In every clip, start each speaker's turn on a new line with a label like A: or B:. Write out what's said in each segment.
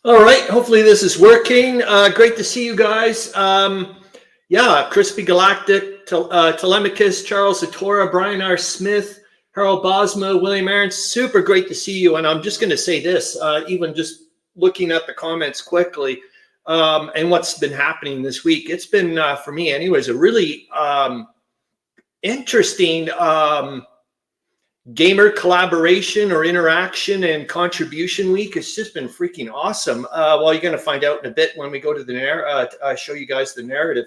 A: All right, hopefully this is working. Great to see you guys. Yeah, Chrispy, Galactic, Tolemykus, Charles Latora, Brian R. Smith, Harro, Bosma, William Arends. Super great to see you. And I'm just going to say this, even just looking at the comments quickly and what's been happening this week. It's been, for me anyways, a really interesting gamer collaboration or interaction and contribution week. It's just been freaking awesome. Well, you're going to find out in a bit when we go to the show you guys the narrative.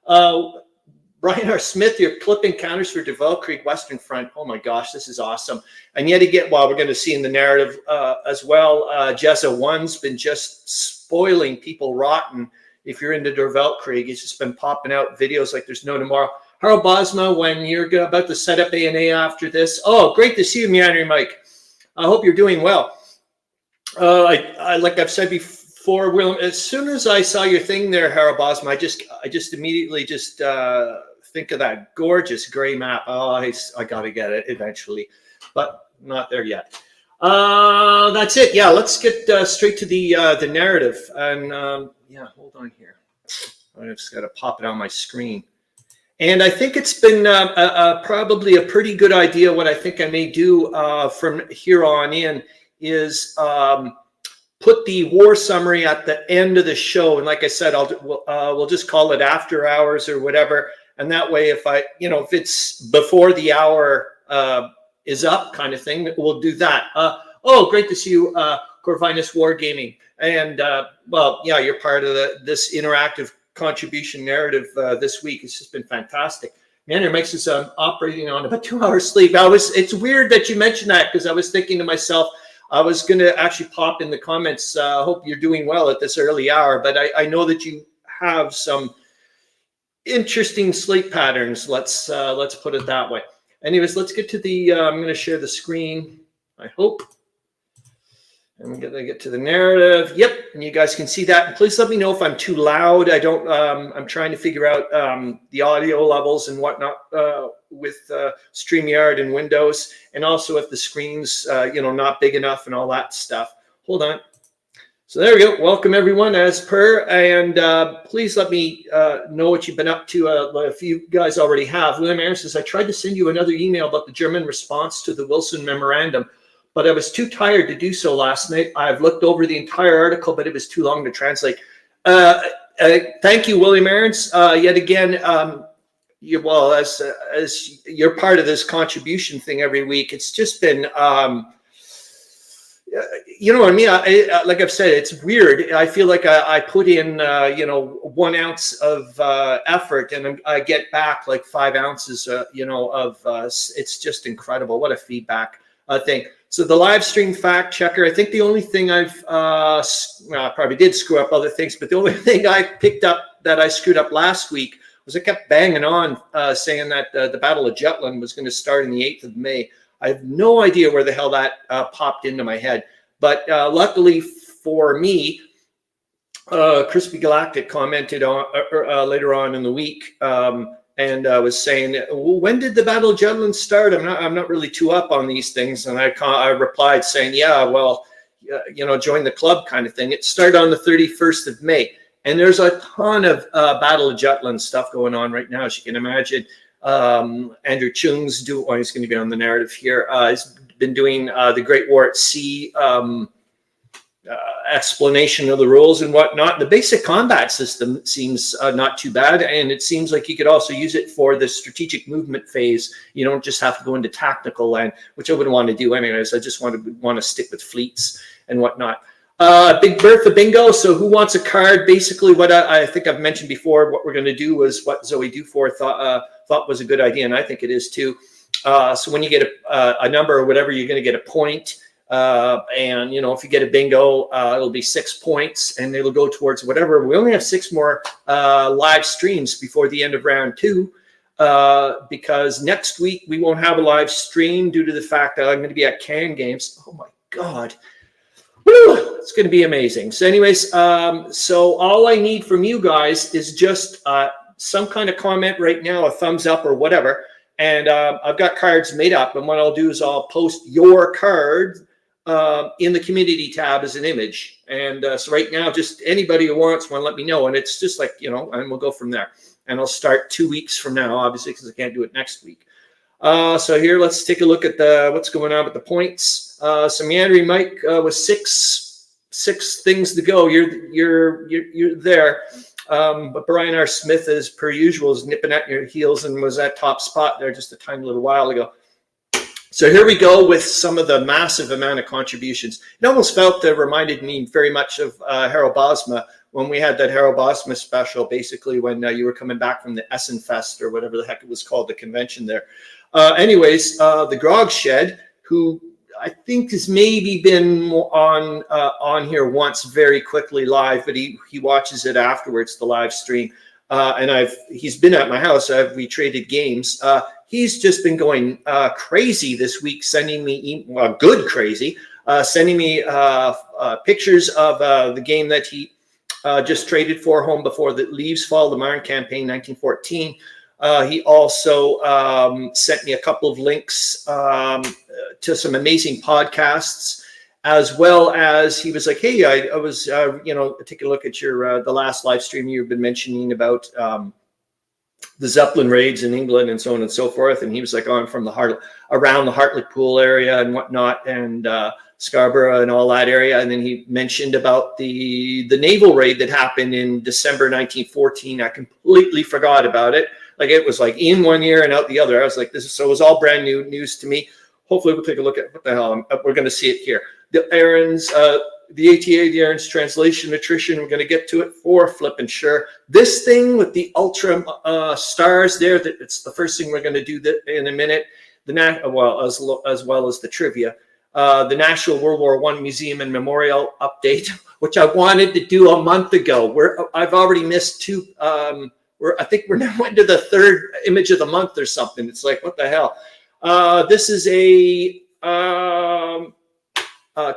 A: Brian R. Smith, your clip encounters for the Weltkrieg Western Front. Oh my gosh, this is awesome. And yet again, well, we're going to see in the narrative as well, Jezza 1's been just spoiling people rotten. If you're into der Weltkrieg, it's just been popping out videos like there's no tomorrow. Harro, Bosma, when you're about to set up A&A after this. Oh, great to see you, Meandering Mike. I hope you're doing well. Like I've said before, Will, as soon as I saw your thing there, Harro, Bosma, I just immediately just think of that gorgeous gray map. Oh, I got to get it eventually, but not there yet. That's it. Yeah, let's get straight to the narrative. And yeah, hold on here. I just got to pop it on my screen. And I think it's been probably a pretty good idea. What I think I may do from here on in is put the war summary at the end of the show. And like I said, we'll just call it after hours or whatever. And that way, if if it's before the hour is up kind of thing, we'll do that. Oh, great to see you, Corvinus Wargaming. And well, yeah, you're part of this interactive contribution narrative this week. It's just been fantastic. Man, it makes us operating on about 2 hours sleep. It's weird that you mentioned that, because I was thinking to myself, I was going to actually pop in the comments, hope you're doing well at this early hour, but I know that you have some interesting sleep patterns. Let's put it that way. Anyways, let's get to the I'm going to share the screen, I hope. I'm going to get to the narrative. Yep, and you guys can see that. And please let me know if I'm too loud. I'm trying to figure out the audio levels and whatnot with StreamYard and Windows, and also if the screen's not big enough and all that stuff. Hold on. So there we go. Welcome everyone, as per, and please let me know what you've been up to. If you guys already have. William Arends says, I tried to send you another email about the German response to the Wilson memorandum, but I was too tired to do so last night. I've looked over the entire article, but it was too long to translate. Thank you, William Arends. Yet again, as you're part of this contribution thing every week, it's just been, you know what I mean? Like I've said, it's weird. I feel like I put in, 1 ounce of effort, and I get back like 5 ounces, it's just incredible. What a feedback thing. So the live stream fact checker, I think the only thing I probably did screw up other things, but the only thing I picked up that I screwed up last week was I kept banging on saying that the Battle of Jutland was going to start on the 8th of May. I have no idea where the hell that popped into my head. But luckily for me, Chrispy Galactic commented on later on in the week, and was saying, well, when did the Battle of Jutland start? I'm not really too up on these things. And I replied saying, yeah, well, join the club kind of thing. It started on the 31st of May. And there's a ton of Battle of Jutland stuff going on right now, as you can imagine. Andrew Chung's he's going to be on the narrative here. He's been doing the Great War at Sea explanation of the rules and whatnot. The basic combat system seems not too bad, and it seems like you could also use it for the strategic movement phase. You don't just have to go into tactical land, which I wouldn't want to do anyways. I just want to stick with fleets and whatnot. Big Bertha bingo. So who wants a card? Basically, what I think I've mentioned before, what we're going to do was what Zoe Dufour thought was a good idea, and I think it is too. So when you get a number or whatever, you're going to get a point. And if you get a bingo, it'll be 6 points, and it'll go towards whatever. We only have 6 more live streams before the end of round 2, because next week we won't have a live stream due to the fact that I'm going to be at Can Games. Oh my God. Woo! It's going to be amazing. So anyways, so all I need from you guys is just some kind of comment right now, a thumbs up or whatever. And I've got cards made up, and what I'll do is I'll post your card in the community tab as an image. And so right now, just anybody who wants one, let me know. And it's just like, you know, and we'll go from there. And I'll start 2 weeks from now, obviously, because I can't do it next week. So here, let's take a look at what's going on with the points. So Meandering Mike with six things to go. You're there. But Brian R. Smith, as per usual, is nipping at your heels and was at top spot there just a tiny little while ago. So here we go with some of the massive amount of contributions. It almost felt reminded me very much of Harro Bosma when we had that Harro Bosma special, basically when you were coming back from the Essen Fest or whatever the heck it was called, the convention there. Anyways, the Grog Shed, who I think has maybe been on here once very quickly live, but he watches it afterwards, the live stream. And he's been at my house. We traded games. He's just been going crazy this week, sending me good crazy, sending me pictures of the game that he just traded for Home Before the Leaves Fall, the Marne Campaign 1914. He also sent me a couple of links to some amazing podcasts, as well as he was like, hey, I was, you know, taking a look at your the last live stream you've been mentioning about the Zeppelin raids in England and so on and so forth. And he was like, oh, I'm from around the Hartlepool area and whatnot, and Scarborough and all that area. And then he mentioned about the naval raid that happened in December 1914. I completely forgot about it. Like, it was like in one year and out the other. I was like, so it was all brand new news to me. Hopefully we'll take a look at what the hell we're going to see it here. The Arends, the ATA, the Arends translation attrition. We're going to get to it for flipping sure. This thing with the ultra stars there, that it's the first thing we're going to do in a minute. As well as the trivia. The National World War I Museum and Memorial update, which I wanted to do a month ago. I've already missed two. I think we're now into the third image of the month or something. It's like, what the hell? This is a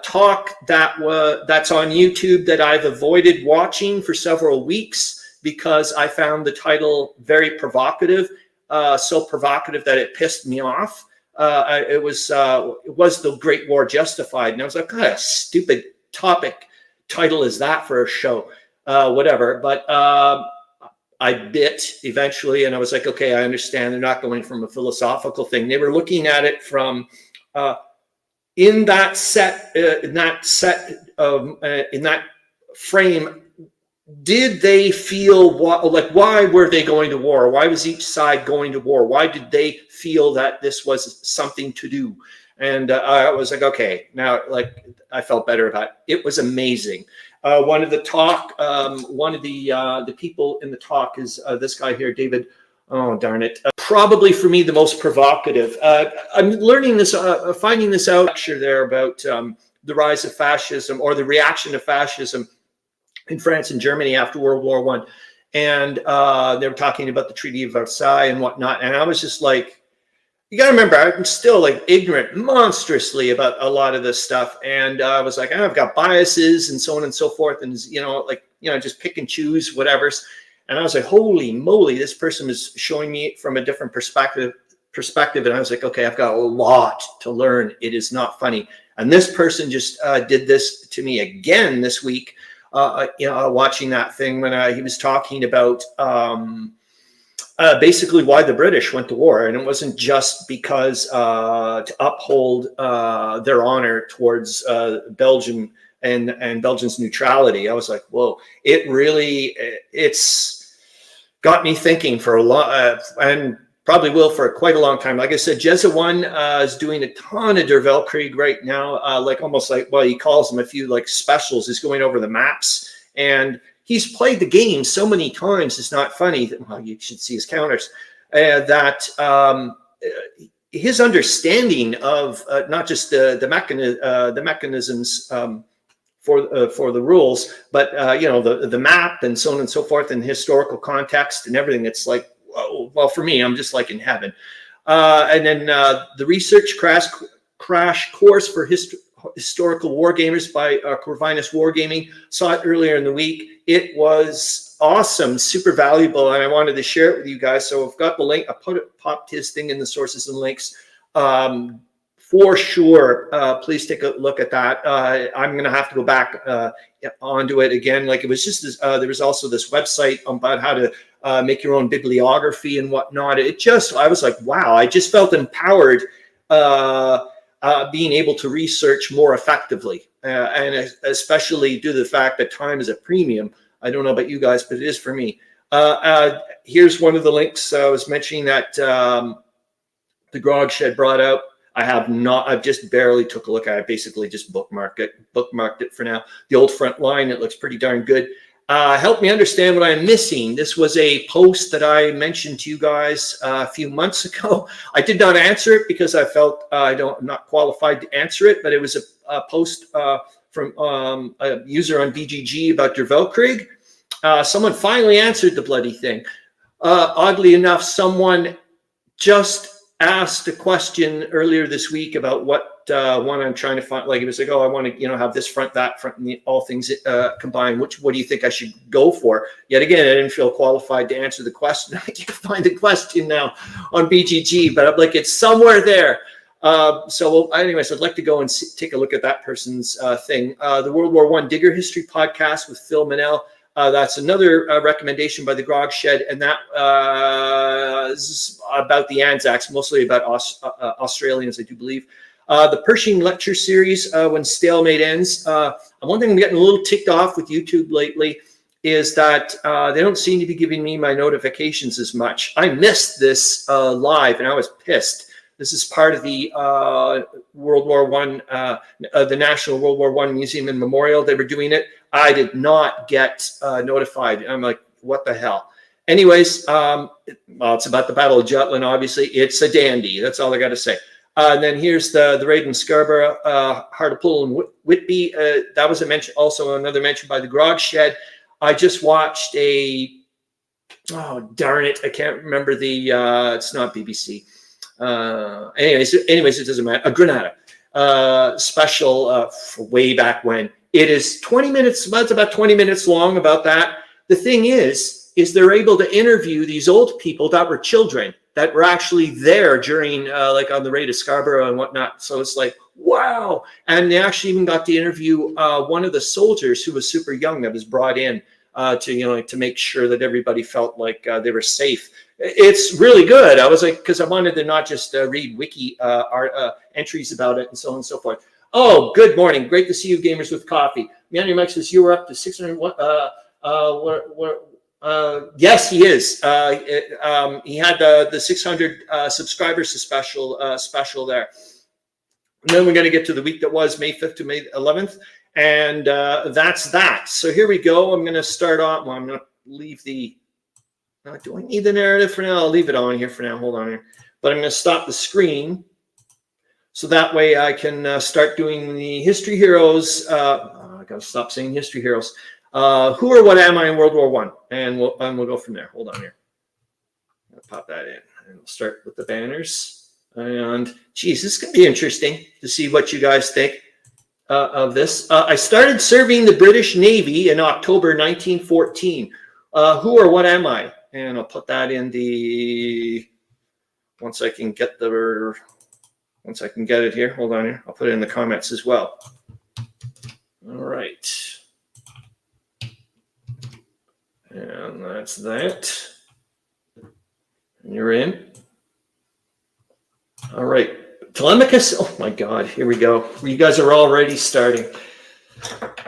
A: talk that's on YouTube that I've avoided watching for several weeks because I found the title very provocative, so provocative that it pissed me off. It was The Great War Justified, and I was like, what a stupid title is that for a show? Whatever, but I bit eventually, and I was like, okay, I understand. They're not going from a philosophical thing. They were looking at it from in that frame. Did they feel why were they going to war? Why was each side going to war? Why did they feel that this was something to do? And I was like, okay, now, like, I felt better about it. It was amazing. One of the people in the talk is this guy here, David. Oh, darn it. Probably for me, the most provocative. I'm learning this, finding this out lecture there about the rise of fascism, or the reaction to fascism in France and Germany after World War I. And they were talking about the Treaty of Versailles and whatnot. And I was just like, you got to remember, I'm still like ignorant monstrously about a lot of this stuff. And I was like, I've got biases and so on and so forth. And, just pick and choose whatever's. And I was like, holy moly, this person was showing me it from a different perspective. And I was like, okay, I've got a lot to learn. It is not funny. And this person just did this to me again this week, watching that thing when he was talking about basically why the British went to war. And it wasn't just because to uphold their honor towards Belgium and Belgium's neutrality. I was like, whoa, it's got me thinking for a long, and probably will for quite a long time. Like I said, Jezza 1 is doing a ton of Der Weltkrieg right now, he calls them a few like specials. He's going over the maps, and he's played the game so many times, it's not funny. Well, you should see his counters. His understanding of not just the mechanisms for the rules, but the map and so on and so forth, and historical context and everything. It's like, whoa, well, for me, I'm just like in heaven. And then the research crash course for historical wargamers by Corvinus Wargaming. Saw it earlier in the week. It was awesome, super valuable, and I wanted to share it with you guys. So I've got the link. I popped his thing in the sources and links. for sure. Please take a look at that. I'm going to have to go back onto it again. Like it was just this, there was also this website about how to make your own bibliography and whatnot. I was like, wow, I just felt empowered being able to research more effectively. And especially due to the fact that time is a premium. I don't know about you guys, but it is for me. Here's one of the links I was mentioning that the Grog Shed brought out. I've just barely took a look at it. Basically just bookmarked it for now. The old front line, it looks pretty darn good. Help me understand what I'm missing. This was a post that I mentioned to you guys a few months ago. I did not answer it because I felt I'm not qualified to answer it, but it was a post from a user on BGG about your Weltkrieg. Someone finally answered the bloody thing. Oddly enough, someone just asked a question earlier this week about what one I'm trying to find. Like it was like, oh, I want to have this front, that front, and all things combined. What do you think I should go for? Yet again, I didn't feel qualified to answer the question. I can't find the question now on BGG, but I'm like, it's somewhere there. So anyways, I'd like to go and take a look at that person's thing. The World War I Digger History podcast with Phil Manel. That's another recommendation by the Grog Shed, and that is about the Anzacs, mostly about Australians, I do believe. The Pershing lecture series, When Stalemate Ends. One thing I'm getting a little ticked off with YouTube lately is that they don't seem to be giving me my notifications as much. I missed this live, and I was pissed. This is part of the World War I, the National World War I Museum and Memorial. They were doing it. I did not get notified. I'm like, what the hell? Anyways, well, it's about the Battle of Jutland, obviously. It's a dandy. That's all I got to say. And then here's the raid in Scarborough, Hartlepool and Whitby. That was a mention, also another mention by the Grog Shed. I just watched oh, darn it. I can't remember it's not BBC. Anyways, it doesn't matter. A Granada special way back when. It is 20 minutes. Well, it's about 20 minutes long about that. The thing is they're able to interview these old people that were children that were actually there during, like on the raid of Scarborough and whatnot. So it's like, wow. And they actually even got to interview one of the soldiers who was super young that was brought in to make sure that everybody felt like they were safe. It's really good. I was like, because I wanted to not just read wiki entries about it and so on and so forth. Oh, good morning. Great to see you, Gamers with Coffee. Meandering Mike says you were up to 600. Yes, he is. He had the 600 subscribers special there. And then we're going to get to the week that was May 5th to May 11th. And that's that. So here we go. I'm going to start off. Well, I'm going to leave the... do I need the narrative for now? I'll leave it on here for now. Hold on here. But I'm going to stop the screen. So that way I can start doing the history heroes. I got to stop saying history heroes. Who or what am I in World War I? And we'll go from there. Hold on here. I'll pop that in. And we'll start with the banners. And geez, this could be interesting to see what you guys think of this. I started serving the British Navy in October 1914. Who or what am I? And I'll put that in the, once I can get it here. Hold on here. I'll put it in the comments as well. All right. And that's that. And you're in. All right. Tolemykus. Oh my God. Here we go. You guys are already starting.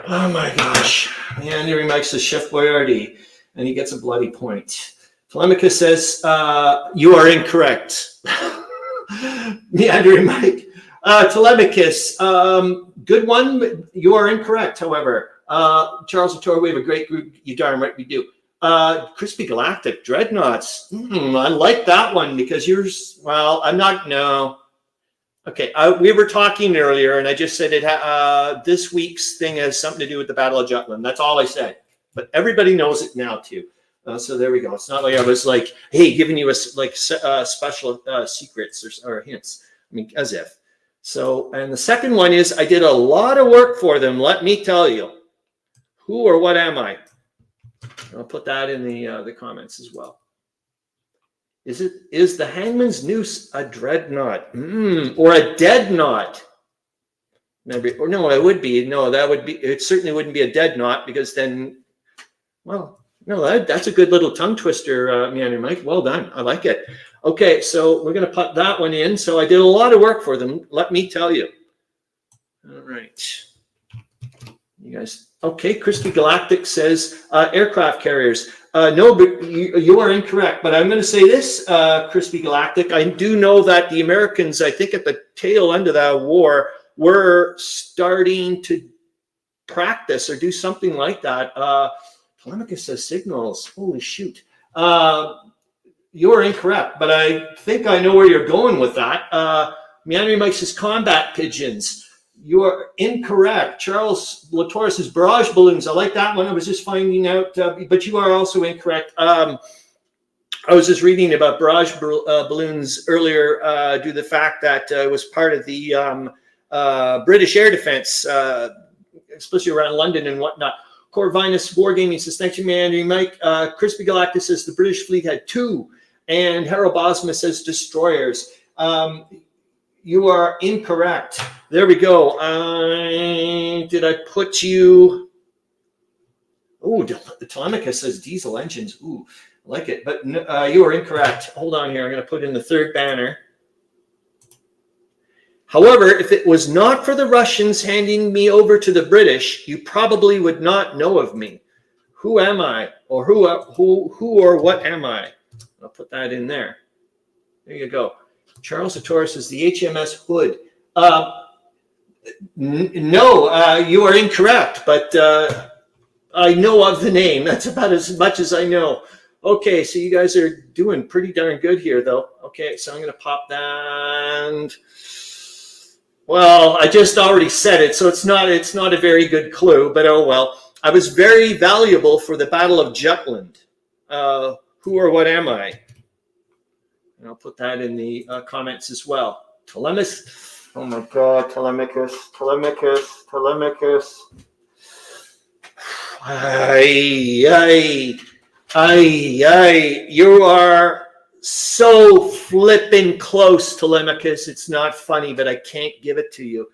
A: Oh my gosh. Meandering Mike says Chef Boyardee. And he gets a bloody point. Tolemykus says, you are incorrect. Meandering Mike. Tolemykus, good one, but you are incorrect, however. Charles Latora, we have a great group. You darn right we do. Chrispy Galactic, Dreadnoughts. I like that one because yours, well, I'm not, no. Okay, we were talking earlier and I just said this week's thing has something to do with the Battle of Jutland. That's all I said. But everybody knows it now too. So there we go. It's not like I was like, hey, giving you special secrets or hints. I mean, as if. So, and the second one is I did a lot of work for them. Let me tell you. Who or what am I? I'll put that in the comments as well. Is the Hangman's Noose a dreadnought? Or a dead knot? Or no, it would be. No, that would be. It certainly wouldn't be a dead knot, because then, well, no, that's a good little tongue twister, Meandering Mike. Well done. I like it. Okay, so we're going to put that one in. So I did a lot of work for them, let me tell you. All right. You guys. Okay, Chrispy Galactic says aircraft carriers. No, but you are incorrect. But I'm going to say this, Chrispy Galactic. I do know that the Americans, I think at the tail end of that war, were starting to practice or do something like that. Tolemykus says signals. Holy shoot. You are incorrect, but I think I know where you're going with that. Meandering Mike says combat pigeons. You are incorrect. Charles Latora says barrage balloons. I like that one. I was just finding out, but you are also incorrect. I was just reading about barrage balloons earlier due to the fact that it was part of the British air defense, especially around London and whatnot. Corvinus Wargaming says, thank you, Meandering Mike. Chrispy Galactic says the British fleet had 2. And Harro Bosma says destroyers. You are incorrect. There we go. Did I put you? Oh, Tolemykus says diesel engines. Ooh, I like it. But you are incorrect. Hold on here. I'm going to put in the third banner. However, if it was not for the Russians handing me over to the British, you probably would not know of me. Who am I? Or who or what am I? I'll put that in there. There you go. Charles Latora says the HMS Hood. No, you are incorrect, but I know of the name. That's about as much as I know. Okay, so you guys are doing pretty darn good here, though. Okay, so I'm going to pop that. And, well, I just already said it, so it's not a very good clue, but oh well. I was very valuable for the Battle of Jutland. Who or what am I? And I'll put that in the comments as well. Tolemykus. Oh my God, Tolemykus. You are so flipping close, Tolemykus. It's not funny, but I can't give it to you.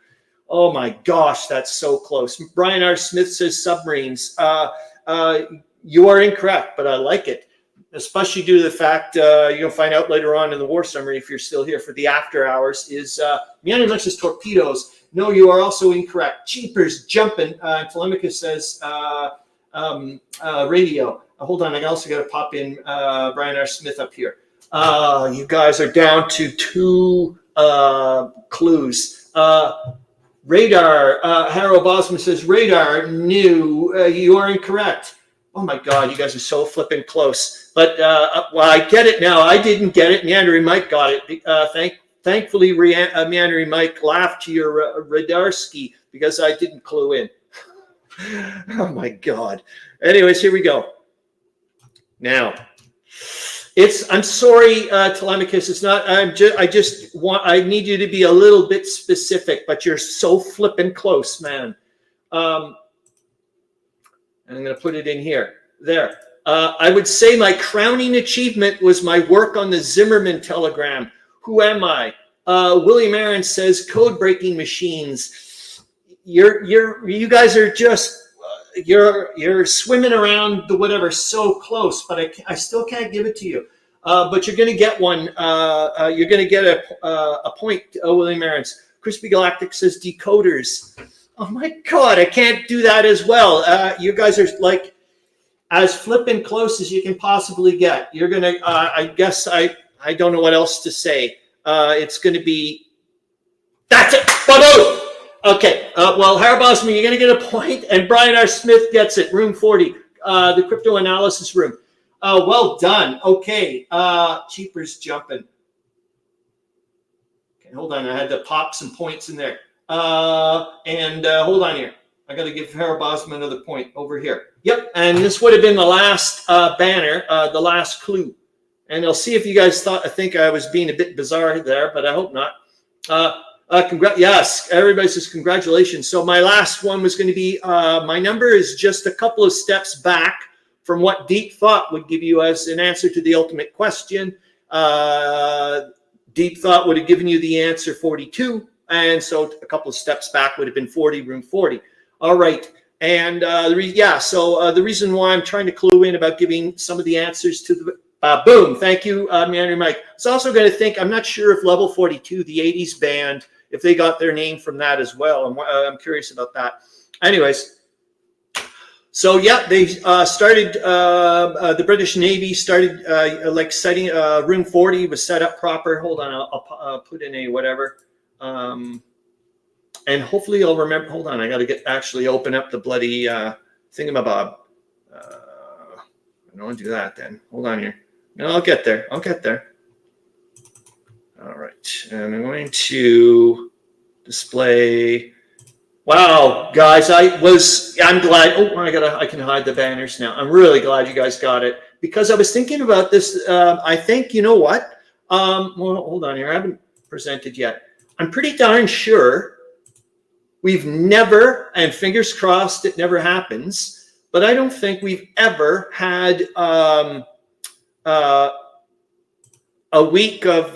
A: Oh my gosh, that's so close. Brian R. Smith says submarines. You are incorrect, but I like it. Especially due to the fact you'll find out later on in the war summary, if you're still here for the after hours, is Meandering Mike says torpedoes. No, you are also incorrect. Jeepers jumping. Tolemykus says radio. Hold on, I also got to pop in Brian R. Smith up here. You guys are down to 2 clues. Radar. Harro Bosma says radar. New. You are incorrect. Oh my God, you guys are so flipping close. But well, I get it now. I didn't get it. Meandering Mike got it. Thankfully, Meandering Mike laughed to your Radarski because I didn't clue in. Oh my God. Anyways, here we go. Now, I'm sorry, Tolemykus. It's not. I need you to be a little bit specific, but you're so flipping close, man. And I'm going to put it in here. There. I would say my crowning achievement was my work on the Zimmerman telegram. Who am I? William Arends says code breaking machines. You guys are just you're swimming around the whatever so close, but I still can't give it to you. But you're going to get one. You're going to get a point. William Arends. Chrispy Galactic says decoders. Oh my God, I can't do that as well. You guys are like as flipping close as you can possibly get. You're going to, I guess I don't know what else to say. It's going to be, that's it. Okay, well, Harro Bosma, you're going to get a point, and Brian R. Smith gets it. Room 40, the crypto analysis room. Well done. Okay, Cheapers jumping. Okay, hold on, I had to pop some points in there. Hold on here. I got to give Harro Bosma another point over here. Yep, and this would have been the last banner, the last clue. And I'll see if you guys think I was being a bit bizarre there, but I hope not. Yes, everybody says congratulations. So my last one was going to be, my number is just a couple of steps back from what deep thought would give you as an answer to the ultimate question. Deep thought would have given you the answer 42. And so a couple of steps back would have been 40, room 40. All right. And the reason why I'm trying to clue in about giving some of the answers to the boom. Thank you, Meandering Mike. I was also going to think, I'm not sure if Level 42, the 80s band, if they got their name from that as well. I'm curious about that. Anyways, so yeah, they started, the British Navy started like setting, room 40 was set up proper. Hold on, I'll put in a whatever. And hopefully I'll remember, hold on, I got to actually open up the bloody thingamabob. I don't want to do that then. Hold on here. No, I'll get there. All right, and I'm going to display. Wow, guys, I'm glad. Oh, I can hide the banners now. I'm really glad you guys got it, because I was thinking about this. I think, you know what? Well, hold on here. I haven't presented yet. I'm pretty darn sure we've never, and fingers crossed it never happens, but I don't think we've ever had a week of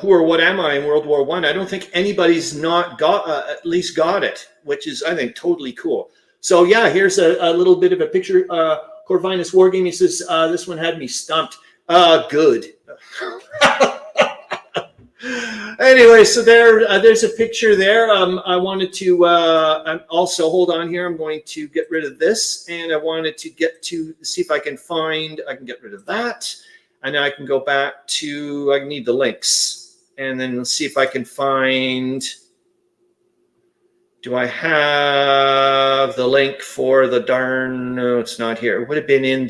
A: who or what am I in World War I. I don't think anybody's not got at least got it, which is, I think, totally cool. So yeah, here's a little bit of a picture. Corvinus Wargaming says this one had me stumped. Good. Anyway, so there's a picture there. I wanted to also hold on here. I'm going to get rid of this, and I wanted to see if I can get rid of that. And now I can go back to, I need the links, and then let's see if I can find, do I have the link for the no, it's not here. It would have been in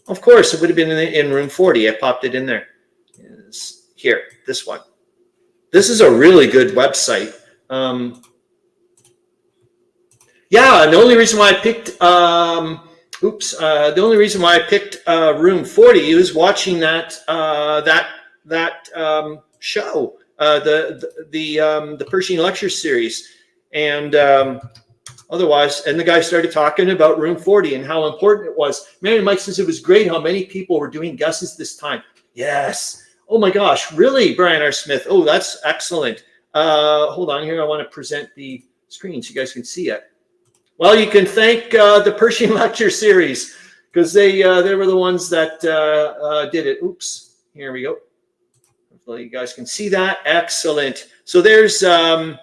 A: of course, it would have been in room 40. I popped it in there. It's here, this one. This is a really good website. Yeah, and the only reason why I picked, the only reason why I picked room 40 was watching that show, the Pershing lecture series, and otherwise, and the guy started talking about room 40 and how important it was. Man, Mike says it was great how many people were doing guesses this time. Yes. Oh my gosh, really, Brian R. Smith? Oh, that's excellent. Hold on here. I want to present the screen so you guys can see it. Well, you can thank the Pershing lecture series, because they were the ones that did it. Oops, here we go. Hopefully you guys can see that. Excellent. So there's, like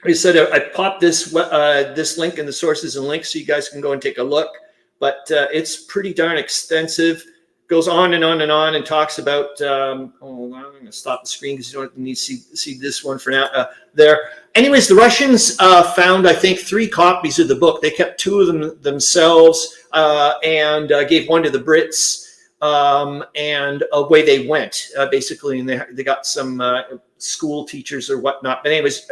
A: I said, I popped this link in the sources and links so you guys can go and take a look. But it's pretty darn extensive. Goes on and on and on and talks about. Hold on, I'm going to stop the screen because you don't need to see this one for now. There. Anyways, the Russians found, I think, 3 copies of the book. They kept 2 of them themselves and gave one to the Brits. And away they went, basically. And they got some school teachers or whatnot. But anyways,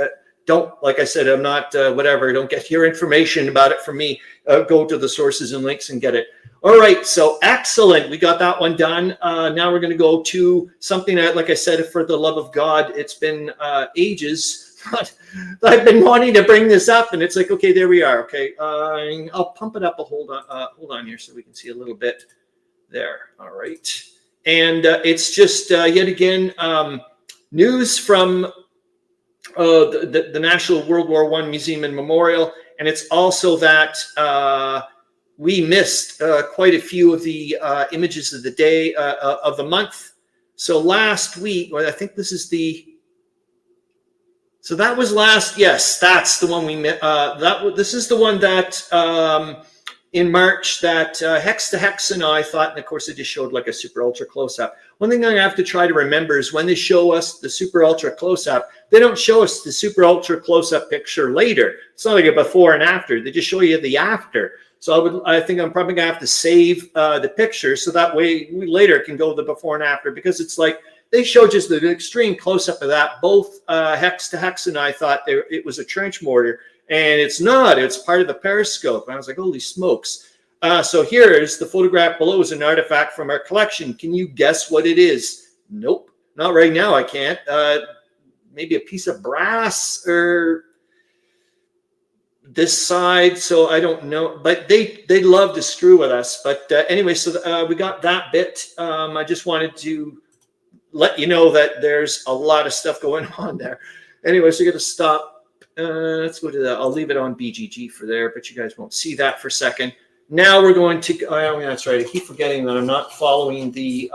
A: like I said, I'm not whatever. Don't get your information about it from me. Go to the sources and links and get it. All right, so excellent. We got that one done. Now we're going to go to something that, like I said, for the love of God, it's been ages. But I've been wanting to bring this up, and it's like, okay, there we are. Okay, I'll pump it up hold on here so we can see a little bit there. All right, and it's just yet again news from the National World War I Museum and Memorial, and it's also that we missed quite a few of the images of the day of the month. So last week, or I think this is so that was last. Yes, that's the one we missed. This is the one that in March that Hex to Hex and I thought, and of course it just showed like a super ultra close up. One thing I have to try to remember is when they show us the super ultra close up, they don't show us the super ultra close up picture later. It's not like a before and after. They just show you the after. So I think I'm probably gonna have to save the picture so that way we later can go the before and after, because it's like they show just the extreme close up of that. Both Hex to Hex and I thought it was a trench mortar, and it's not. It's part of the periscope. And I was like, holy smokes. So here's the photograph below is an artifact from our collection. Can you guess what it is? Nope, not right now. I can't. Maybe a piece of brass or this side, so I don't know, but they love to screw with us. But anyway, so we got that bit. I just wanted to let you know that there's a lot of stuff going on there. Anyway, so you're going to stop. Let's go to that. I'll leave it on BGG for there, but you guys won't see that for a second. Now we're going to, oh, that's right. I keep forgetting that I'm not following the,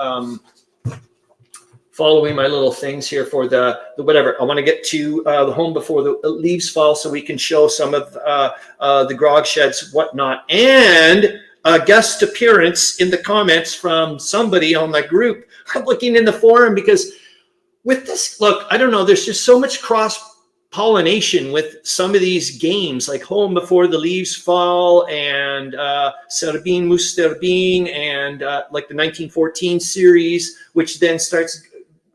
A: following my little things here for the whatever. I want to get to the home before the leaves fall so we can show some of the grog sheds, whatnot, and a guest appearance in the comments from somebody on the group. I'm looking in the forum because with this, look, I don't know, there's just so much cross-pollination with some of these games, like Home Before the Leaves Fall and Serabin Musterbin and like the 1914 series, which then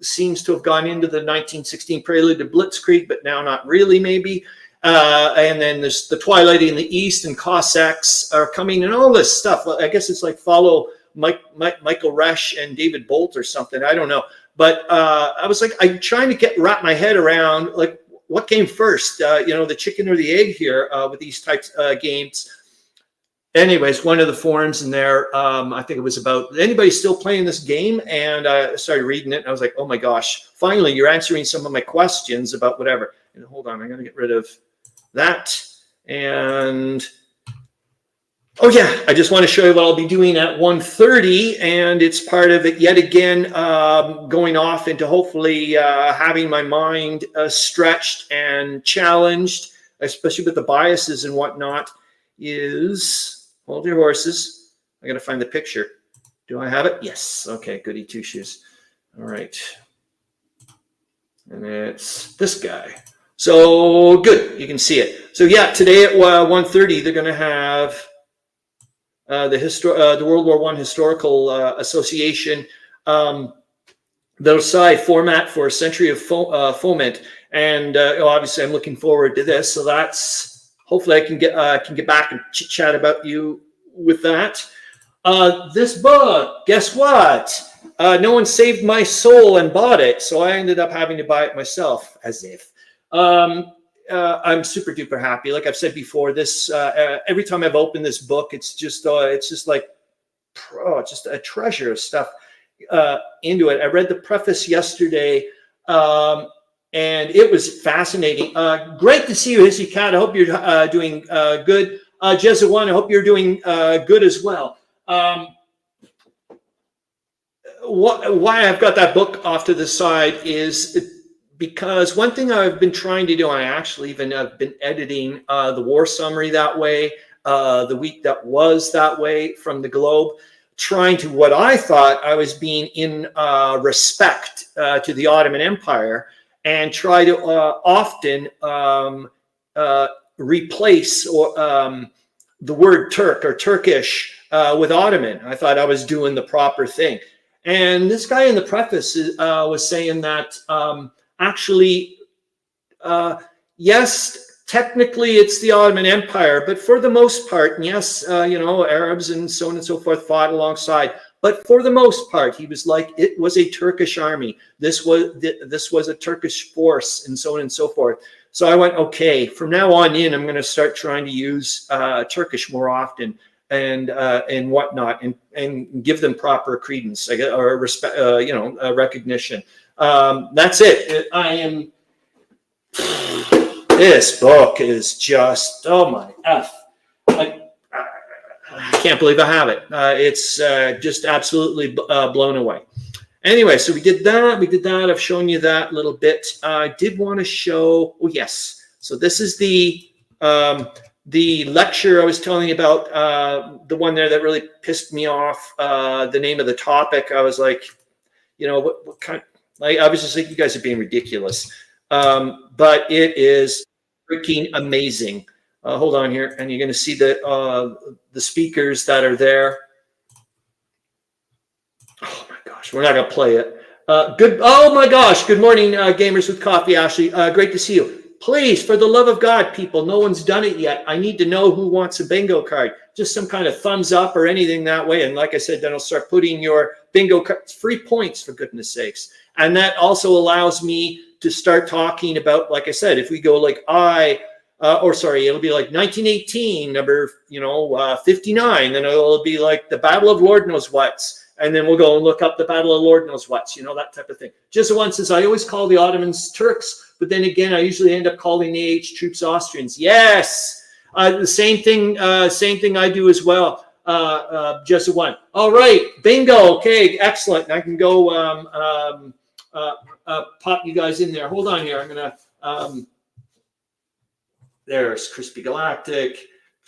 A: seems to have gone into the 1916 Prelude to Blitzkrieg, but now not really, maybe. And then there's the Twilight in the East and Cossacks are coming and all this stuff. I guess it's like follow Michael Resch and David Bolt or something. I don't know. But I was like, I'm trying to wrap my head around like what came first, the chicken or the egg here with these types of games. Anyways, one of the forums in there, I think it was about anybody still playing this game, and I started reading it, and I was like, oh my gosh, finally you're answering some of my questions about whatever. And hold on, I'm going to get rid of that. And oh yeah, I just want to show you what I'll be doing at 1:30, and it's part of it yet again, going off into hopefully having my mind stretched and challenged, especially with the biases and whatnot, is... Hold your horses. I got to find the picture. Do I have it? Yes. Okay, goody two shoes. All right. And it's this guy. So good. You can see it. So yeah, today at 1:30, they're going to have the World War I Historical Association. They'll decide format for a century of foment. And obviously, I'm looking forward to this. So that's... Hopefully I can get back and chit chat about you with that. This book, guess what? No one saved my soul and bought it, so I ended up having to buy it myself, as if. I'm super duper happy. Like I've said before, this every time I've opened this book, it's just like just a treasure of stuff into it. I read the preface yesterday. And it was fascinating. Great to see you, Hissy Cat. I hope you're doing good. Jesuan, I hope you're doing good as well. Why I've got that book off to the side is because one thing I've been trying to do, I actually even have been editing the war summary that way, the week that was that way from the Globe, trying to what I thought I was being in respect to the Ottoman Empire, and try to often replace the word Turk or Turkish with Ottoman. I thought I was doing the proper thing. And this guy in the preface was saying that actually, yes, technically it's the Ottoman Empire, but for the most part, and yes, Arabs and so on and so forth fought alongside. But for the most part, he was like, it was a Turkish army. This was a Turkish force, and so on and so forth. So I went, okay, from now on in, I'm going to start trying to use Turkish more often and whatnot, and give them proper credence or respect, recognition. That's it. This book is just, oh my F. I can't believe I have it. It's just absolutely blown away. Anyway, so we did that. I've shown you that little bit. I did want to show, oh yes. So this is the lecture I was telling you about, the one there that really pissed me off, the name of the topic. I was like, what kind, like, I was just like, you guys are being ridiculous. But it is freaking amazing. Hold on here, and you're going to see the speakers that are there. Oh my gosh, we're not going to play it. Good. Oh my gosh. Good morning, Gamers with Coffee, Ashley. Great to see you. Please, for the love of God, people, no one's done it yet. I need to know who wants a bingo card. Just some kind of thumbs up or anything that way. And like I said, then I'll start putting your bingo cards, free points, for goodness sakes. And that also allows me to start talking about, like I said, if we go like or sorry, it'll be like 1918, number 59. Then it'll be like the Battle of Lord knows what's. And then we'll go and look up the Battle of Lord knows what's, that type of thing. Just one says, I always call the Ottomans Turks, but then again, I usually end up calling the AH troops Austrians. Yes, the same thing I do as well. Just one. All right, bingo. Okay, excellent. I can go pop you guys in there. Hold on here. I'm gonna. There's Chrispy Galactic.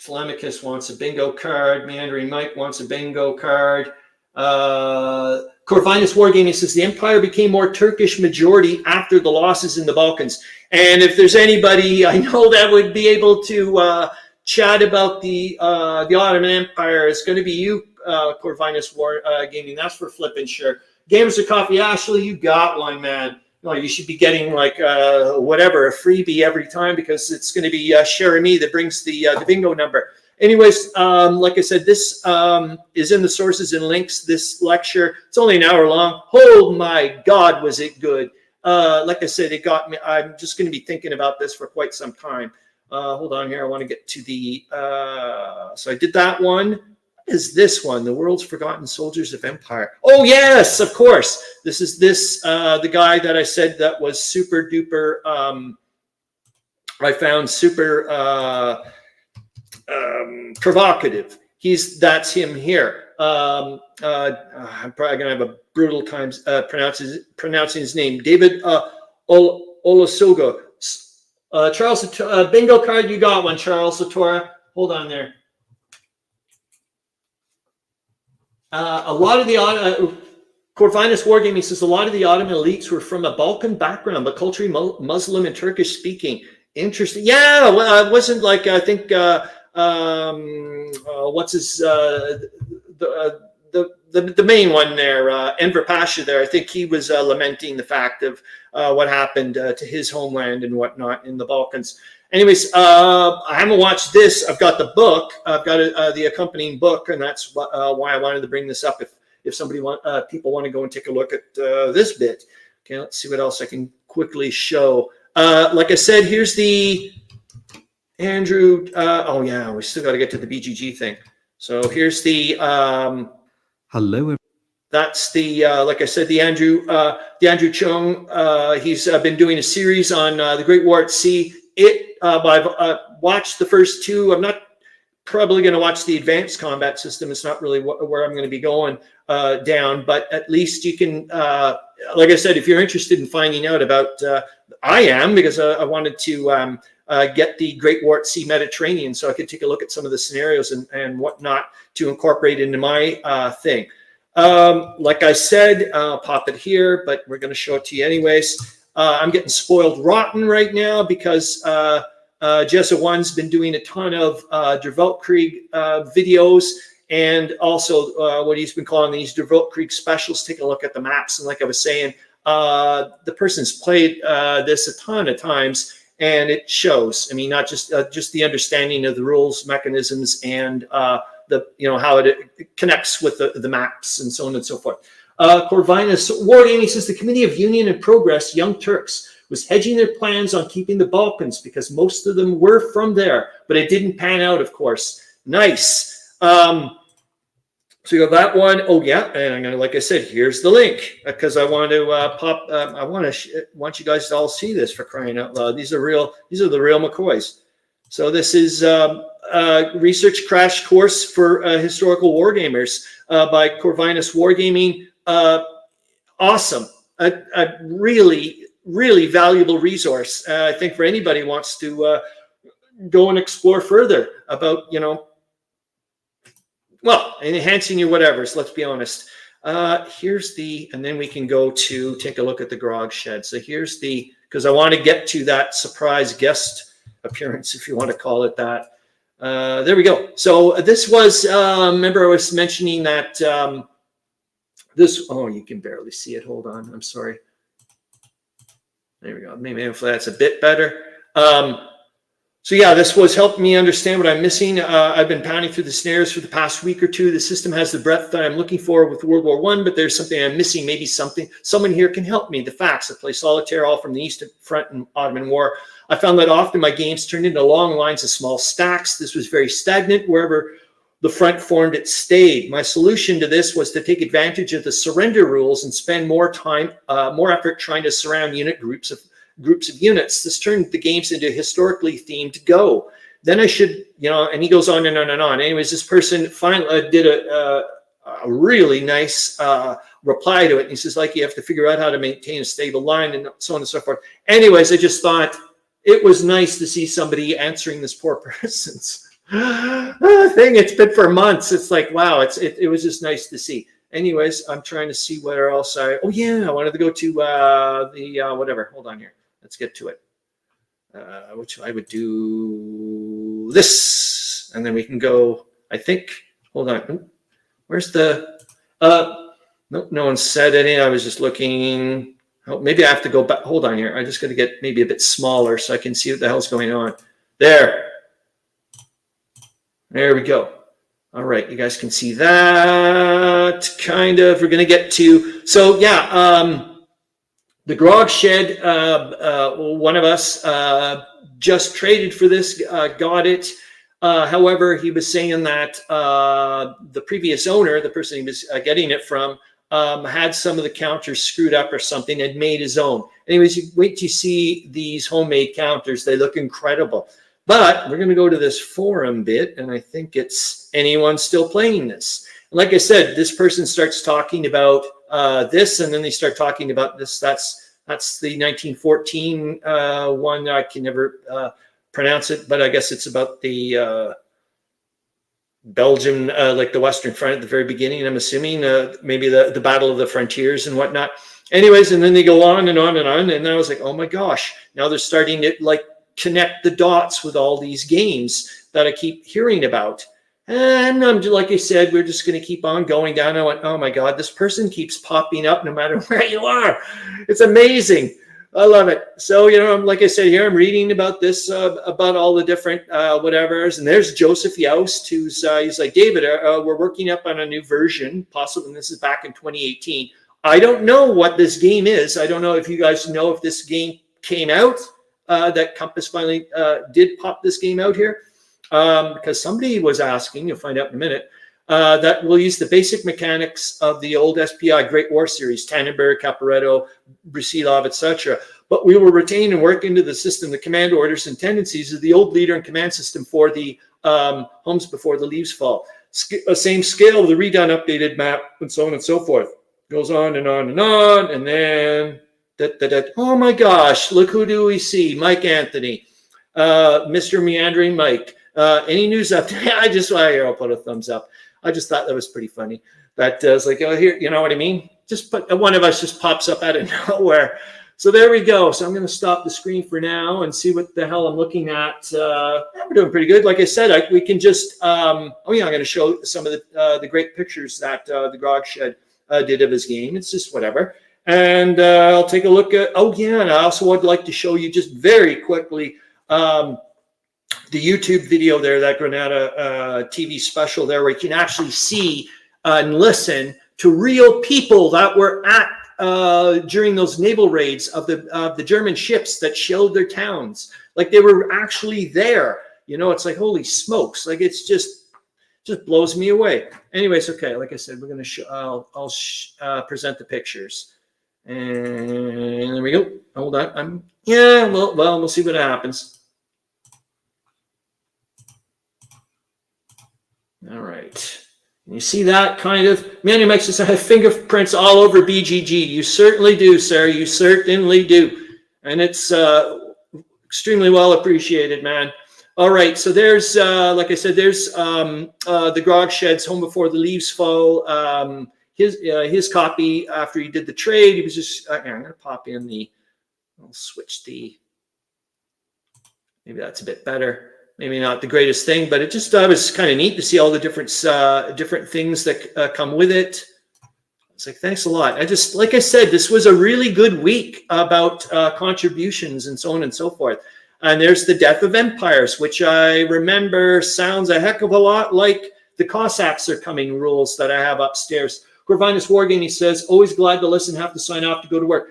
A: Tolemykus wants a bingo card. Meandering Mike wants a bingo card. Corvinus Wargaming says the empire became more Turkish majority after the losses in the Balkans. And if there's anybody I know that would be able to chat about the Ottoman Empire, it's going to be you, Corvinus Wargaming. That's for flipping sure. Gamers of Coffee, Ashley, you got one, man. No, you should be getting like whatever, a freebie every time, because it's going to be Sheremy that brings the bingo number. Anyways, like I said, this is in the sources and links. This lecture, it's only an hour long. Oh my God, was it good. Like I said, it got me. I'm just going to be thinking about this for quite some time. Hold on here. I want to get to the, so I did that one. Is this one, The World's Forgotten Soldiers of Empire? Oh yes, of course. This is the guy that I said that was super duper, I found super, provocative. That's him here. I'm probably gonna have a brutal time pronouncing his name. David Olusoga. Charles, bingo card. You got one, Charles Latora. Hold on there. A lot of the Corvinus Wargaming says a lot of the Ottoman elites were from a Balkan background, but culturally Muslim and Turkish speaking. Interesting. Yeah, well, it wasn't like I think. What's his the main one there, Enver Pasha there. I think he was lamenting the fact of what happened to his homeland and whatnot in the Balkans. Anyways, I haven't watched this. I've got the book. I've got the accompanying book, and that's why I wanted to bring this up. If people want to go and take a look at this bit. Okay, let's see what else I can quickly show. Like I said, here's the Andrew. Oh yeah, we still got to get to the BGG thing. So here's the.
B: Hello.
A: That's the like I said, the Andrew Chung. He's been doing a series on the Great War at Sea. I've watched the first two. I'm not probably going to watch the advanced combat system. It's not really where I'm going to be going down, but at least you can, like I said, if you're interested in finding out about, I am, because I wanted to get the Great War at Sea Mediterranean so I could take a look at some of the scenarios and whatnot to incorporate into my thing. Like I said, I'll pop it here, but we're going to show it to you anyways. I'm getting spoiled rotten right now because Jessa One's been doing a ton of Der Weltkrieg videos, and also what he's been calling these Der Weltkrieg specials. Take a look at the maps, and like I was saying, the person's played this a ton of times, and it shows. I mean, not just the understanding of the rules, mechanisms, and the how it connects with the maps and so on and so forth. Corvinus Wargaming says the Committee of Union and Progress, Young Turks, was hedging their plans on keeping the Balkans because most of them were from there, but it didn't pan out, of course. Nice. So you got that one. Oh yeah, and I'm gonna, like I said, here's the link because I want to pop. I want you guys to all see this, for crying out loud. These are the real McCoys. So this is research crash course for historical wargamers by Corvinus Wargaming. Awesome. A really, really valuable resource. I think for anybody who wants to go and explore further about, well, enhancing your whatevers, let's be honest. Here's the, and then we can go to take a look at the grog shed. So here's the, because I want to get to that surprise guest appearance, if you want to call it that. There we go. So this was, remember I was mentioning that this, oh, you can barely see it. Hold on. I'm sorry. There we go. Maybe if that's a bit better. So yeah, this was helping me understand what I'm missing. I've been pounding through the snares for the past week or two. The system has the breadth that I'm looking for with World War I, but there's something I'm missing. Maybe someone here can help me. The facts. I play solitaire all from the Eastern Front and Ottoman War. I found that often my games turned into long lines of small stacks. This was very stagnant. Wherever the front formed, it stayed. My solution to this was to take advantage of the surrender rules and spend more time, more effort trying to surround groups of units. This turned the games into historically themed Go. Then I should, and he goes on and on and on. Anyways, this person finally did a really nice reply to it. And he says, like, you have to figure out how to maintain a stable line and so on and so forth. Anyways, I just thought it was nice to see somebody answering this poor person's thing. It's been for months. It's like, wow, it was just nice to see. Anyways, I'm trying to see where else I wanted to go to whatever. Hold on here. Let's get to it. Which I would do this, and then we can go, I think, hold on. Where's the, nope, no one said any. I was just looking. Oh, maybe I have to go back. Hold on here. I just got to get maybe a bit smaller so I can see what the hell's going on. There we go. All right, you guys can see that kind of. We're going to get to, so yeah, the grog shed, one of us just traded for this, got it. However, he was saying that the previous owner, the person he was getting it from, had some of the counters screwed up or something and made his own. Anyways, you wait to see these homemade counters. They look incredible. But we're going to go to this forum bit, and I think it's anyone still playing this. And like I said, this person starts talking about this, and then they start talking about this. That's the 1914 one. I can never pronounce it, but I guess it's about the Belgium, like the Western Front at the very beginning. I'm assuming maybe the Battle of the Frontiers and whatnot. Anyways, and then they go on and on and on, and I was like, oh my gosh! Now they're starting to like connect the dots with all these games that I keep hearing about. And like I said, we're just going to keep on going down. I went, oh my God, this person keeps popping up no matter where you are. It's amazing. I love it. So, like I said here, I'm reading about this, about all the different whatevers. And there's Joseph Youst, he's like, David, we're working up on a new version, possibly, and this is back in 2018. I don't know what this game is. I don't know if you guys know if this game came out. That Compass finally did pop this game out here, because somebody was asking, you'll find out in a minute, that we'll use the basic mechanics of the old SPI Great War series, Tannenberg, Caporetto, Brusilov, etc. But we will retain and work into the system the command orders and tendencies of the old leader and command system for the Homes Before the Leaves Fall. Same scale of the redone updated map, and so on and so forth. Goes on and on and on, and then oh my gosh, look who do we see? Mike Anthony, Mr. Meandering Mike. Any news update? Here, I'll put a thumbs up. I just thought that was pretty funny. That was like, oh, here, you know what I mean? Just put one of us just pops up out of nowhere. So there we go. So I'm going to stop the screen for now and see what the hell I'm looking at. We're doing pretty good. Like I said, we can just, I'm going to show some of the great pictures that the Grog Shed did of his game. It's just whatever. And I'll take a look at, and I also would like to show you just very quickly the YouTube video there, that Granada TV special there, where you can actually see and listen to real people that were at during those naval raids of the German ships that shelled their towns. Like they were actually there. It's like, holy smokes. Like it's just blows me away. Anyways, okay, like I said, we're going to show, I'll present the pictures. And there we go. Hold on. Well, we'll see what happens. All right. You see that kind of, Manny Mike says, I have fingerprints all over BGG. You certainly do, sir. You certainly do. And it's extremely well appreciated, man. All right. So there's, like I said, there's the Grog Shed's Home Before the Leaves Fall. His copy after he did the trade, he was just, I'm going to pop in I'll switch maybe that's a bit better. Maybe not the greatest thing, but it just was kind of neat to see all the different things that come with it. It's like, thanks a lot. Like I said, this was a really good week about contributions and so on and so forth. And there's the Death of Empires, which I remember sounds a heck of a lot like the Cossacks Are Coming rules that I have upstairs. Corvinus Wargaming says, always glad to listen, have to sign off to go to work.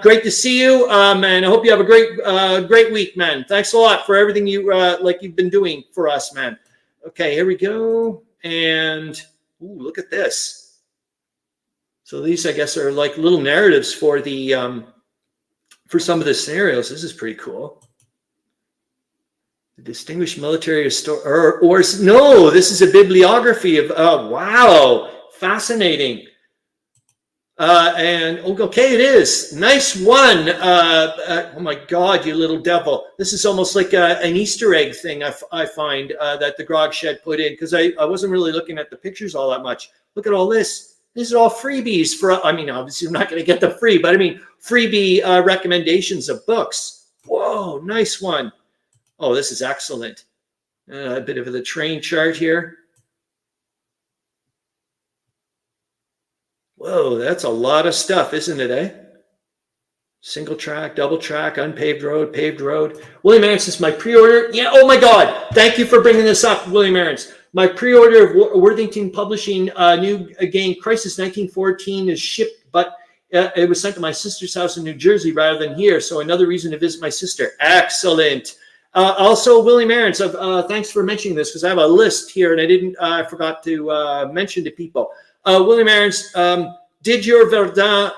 A: Great to see you, and I hope you have a great week, man. Thanks a lot for everything you've been doing for us, man. Okay, here we go. And ooh, look at this. So these, I guess, are like little narratives for the for some of the scenarios. This is pretty cool. The distinguished military or no, this is a bibliography of wow, fascinating. And okay, it is. Nice one. Oh my God, you little devil. This is almost like an Easter egg thing I find that the Grog Shed put in, because I wasn't really looking at the pictures all that much. Look at all this. These are all freebies for, I mean, obviously I'm not going to get the free, but I mean, freebie recommendations of books. Whoa, nice one. Oh, this is excellent. A bit of the train chart here. Whoa, that's a lot of stuff, isn't it, eh? Single track, double track, unpaved road, paved road. William Arends says, my pre-order. Yeah, oh my God. Thank you for bringing this up, William Arends. My pre-order of Worthington Publishing new game, Crisis 1914, is shipped, but it was sent to my sister's house in New Jersey rather than here. So another reason to visit my sister. Excellent. Also, William Arends, thanks for mentioning this, because I have a list here and I forgot to mention to people. William Arends, did your Verdun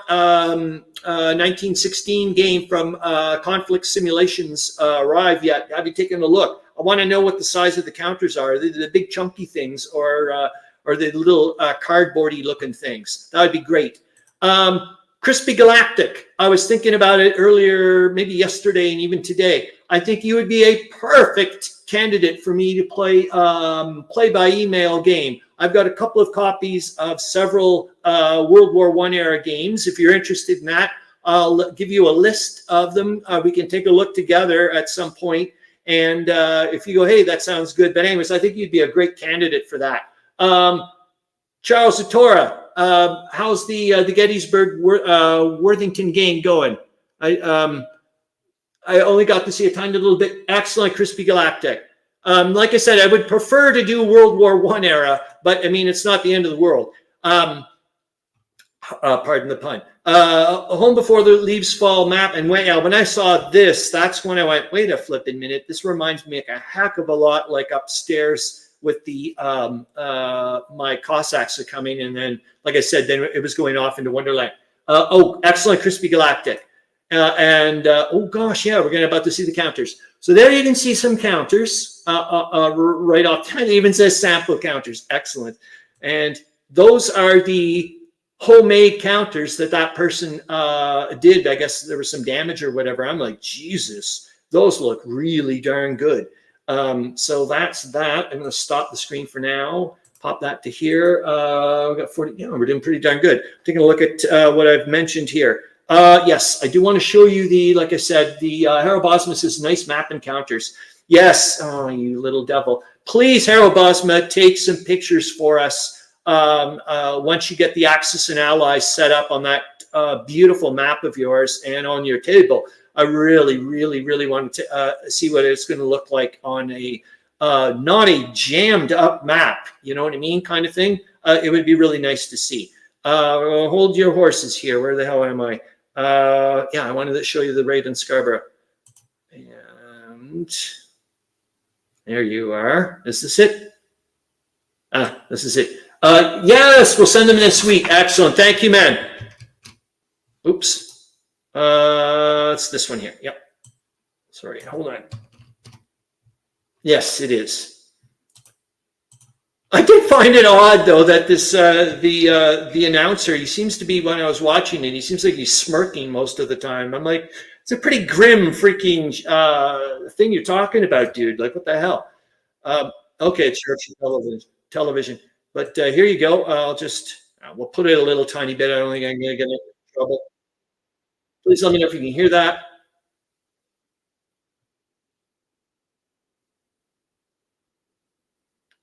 A: 1916 game from Conflict Simulations arrive yet? Have you taken a look? I want to know what the size of the counters are. Are they the big chunky things, or the little cardboardy looking things? That would be great. Chrispy Galactic. I was thinking about it earlier, maybe yesterday and even today. I think you would be a perfect candidate for me to play by email game. I've got a couple of copies of several World War I era games. If you're interested in that, I'll give you a list of them. We can take a look together at some point. And if you go, hey, that sounds good. But anyways, I think you'd be a great candidate for that. Charles Latora, how's the Gettysburg Worthington game going? I only got to see a tiny little bit. Excellent, Chrispy Galactic. Like I said, I would prefer to do World War I era, but I mean, it's not the end of the world. Pardon the pun. Home Before the Leaves Fall map, and when I saw this, that's when I went, wait a flipping minute. This reminds me a heck of a lot like upstairs with the my Cossacks Are Coming, and then, like I said, then it was going off into Wonderland. Oh, excellent, Chrispy Galactic. Oh gosh, yeah, we're about to see the counters. So there you can see some counters right off. It even says sample counters. Excellent. And those are the homemade counters that person did. I guess there was some damage or whatever. I'm like, Jesus, those look really darn good. So that's that. I'm going to stop the screen for now. Pop that to here. We got 40. Yeah, we're doing pretty darn good. Taking a look at what I've mentioned here. Yes, I do want to show you like I said, the Harro Bosma says nice map encounters. Yes, oh, you little devil. Please, Harro Bosma, take some pictures for us once you get the Axis and Allies set up on that beautiful map of yours and on your table. I really, really, really want to see what it's going to look like on a not a jammed up map, you know what I mean, kind of thing. It would be really nice to see. Hold your horses here. Where the hell am I? Yeah, I wanted to show you the raid in Scarborough. And there you are. Is this it? This is it. Yes, we'll send them this week. Excellent. Thank you, man. Oops. It's this one here. Yep. Sorry, hold on. Yes, it is. I did find it odd, though, that this the announcer, he seems to be, when I was watching it, he seems like he's smirking most of the time. I'm like, it's a pretty grim freaking thing you're talking about, dude. Like, what the hell? Okay, it's Yorkshire television. But here you go. I'll just, we'll put it a little tiny bit. I don't think I'm going to get into trouble. Please let me know if you can hear that.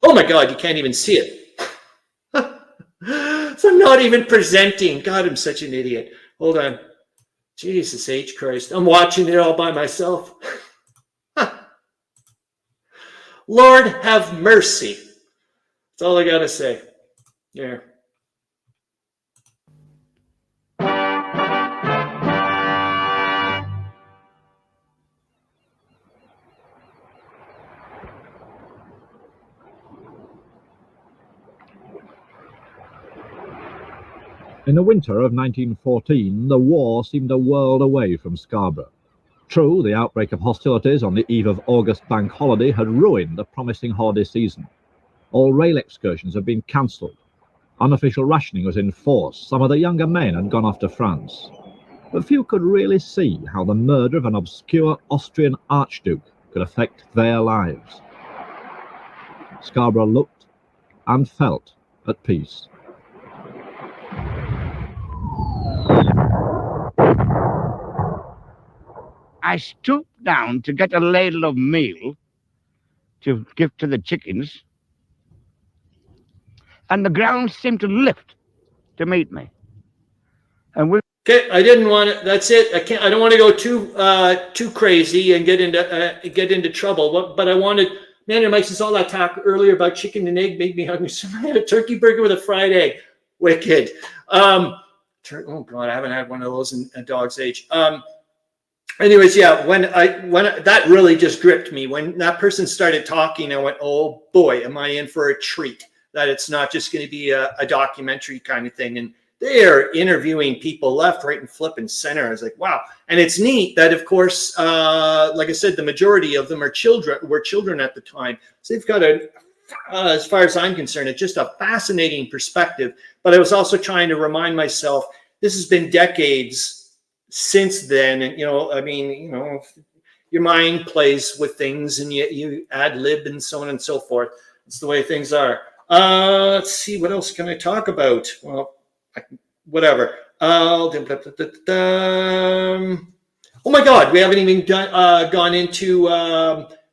A: Oh my God, you can't even see it. So I'm not even presenting. God, I'm such an idiot. Hold on. Jesus H. Christ. I'm watching it all by myself. Lord have mercy. That's all I got to say. Yeah.
C: In the winter of 1914, the war seemed a world away from Scarborough. True, the outbreak of hostilities on the eve of August bank holiday had ruined a promising holiday season. All rail excursions had been cancelled. Unofficial rationing was in force. Some of the younger men had gone off to France. But few could really see how the murder of an obscure Austrian archduke could affect their lives. Scarborough looked and felt at peace.
D: I stooped down to get a ladle of meal to give to the chickens, and the ground seemed to lift to meet me. And
A: okay, I didn't want to. That's it. I don't want to go too crazy and get into trouble. But I wanted. Man, Mike, since all that talk earlier about chicken and egg made me hungry. So I had a turkey burger with a fried egg. Wicked. Oh God, I haven't had one of those in a dog's age. Anyways, yeah, when that really just gripped me. When that person started talking, I went, oh boy, am I in for a treat. That it's not just going to be a documentary kind of thing. And they are interviewing people left, right, and flipping center. I was like, wow. And it's neat that, of course, like I said, the majority of them were children at the time. So they've got as far as I'm concerned, it's just a fascinating perspective. But I was also trying to remind myself, this has been decades since then. And, your mind plays with things and you ad lib and so on and so forth. It's the way things are. Let's see, what else can I talk about? Well, whatever. Oh my God, we haven't even gone into.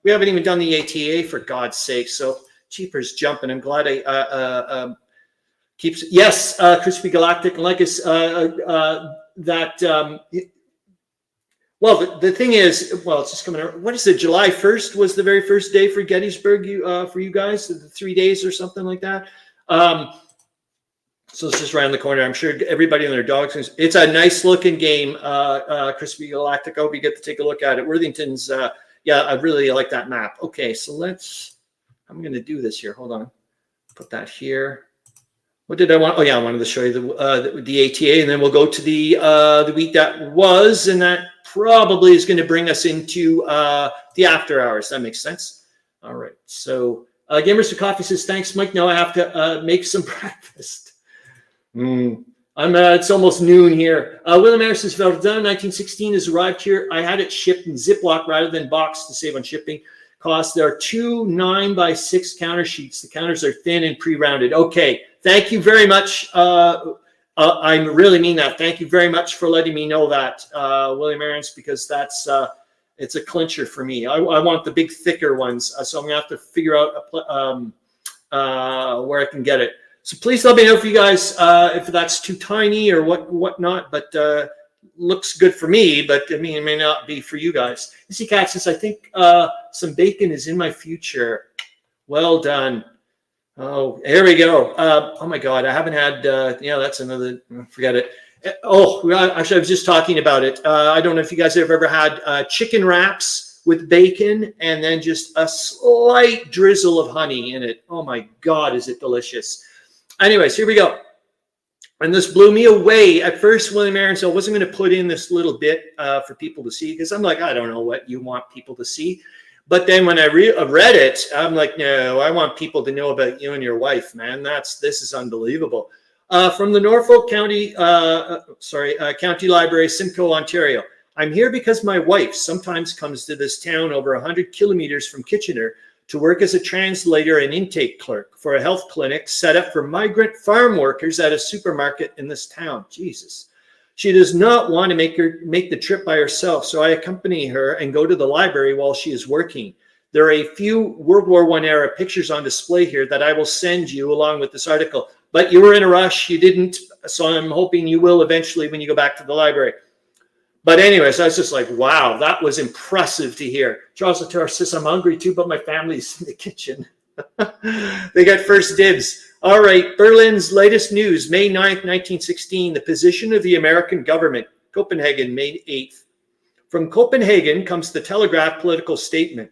A: We haven't even done the ATA, for God's sake. So cheapers jumping. I'm glad I keeps. Yes, Chrispy Galactic, like us. Well, the thing is, well, it's just coming out. What is it? July 1st was the very first day for Gettysburg. For you guys, the 3 days or something like that. So it's just around the corner. I'm sure everybody and their dogs. It's a nice looking game, Chrispy Galactic. I hope you get to take a look at it. Worthington's, yeah, I really like that map. Okay, so I'm going to do this here. Hold on. Put that here. What did I want? Oh, yeah, I wanted to show you the ATA, and then we'll go to the week that was, and that probably is going to bring us into the after hours. That makes sense. All right. So Gamers for Coffee says, thanks, Mike. Now I have to make some breakfast. It's almost noon here. William Harrison's Verdun 1916 has arrived here. I had it shipped in Ziploc rather than boxed to save on shipping costs. There are 2 9x6 counter sheets. The counters are thin and pre-rounded. Okay, thank you very much. I really mean that. Thank you very much for letting me know that, William Arends, because that's it's a clincher for me. I want the big, thicker ones, so I'm gonna have to figure out where I can get it. So please let me know if you guys if that's too tiny or whatnot. But looks good for me. But I mean, it may not be for you guys. See, Cat says, I think some bacon is in my future. Well done. Oh, here we go. Oh my God, I haven't had. Yeah, that's another. Forget it. Oh, actually, I was just talking about it. I don't know if you guys have ever had chicken wraps with bacon and then just a slight drizzle of honey in it. Oh my God, is it delicious? Anyways, here we go. And this blew me away. At first, William Arends, I wasn't going to put in this little bit for people to see because I'm like, I don't know what you want people to see. But then when I read it, I'm like, no, I want people to know about you and your wife, man. This is unbelievable. From the Norfolk County, County Library, Simcoe, Ontario. I'm here because my wife sometimes comes to this town over 100 kilometers from Kitchener to work as a translator and intake clerk for a health clinic set up for migrant farm workers at a supermarket in this town. Jesus. She does not want to make the trip by herself, so I accompany her and go to the library while she is working. There are a few World War I era pictures on display here that I will send you along with this article. But you were in a rush, you didn't, so I'm hoping you will eventually when you go back to the library. But anyways, I was just like, wow, that was impressive to hear. Charles Latora says, I'm hungry too, but my family's in the kitchen. They got first dibs. All right, Berlin's latest news, May 9th, 1916, the position of the American government, Copenhagen, May 8th. From Copenhagen comes the Telegraph political statement.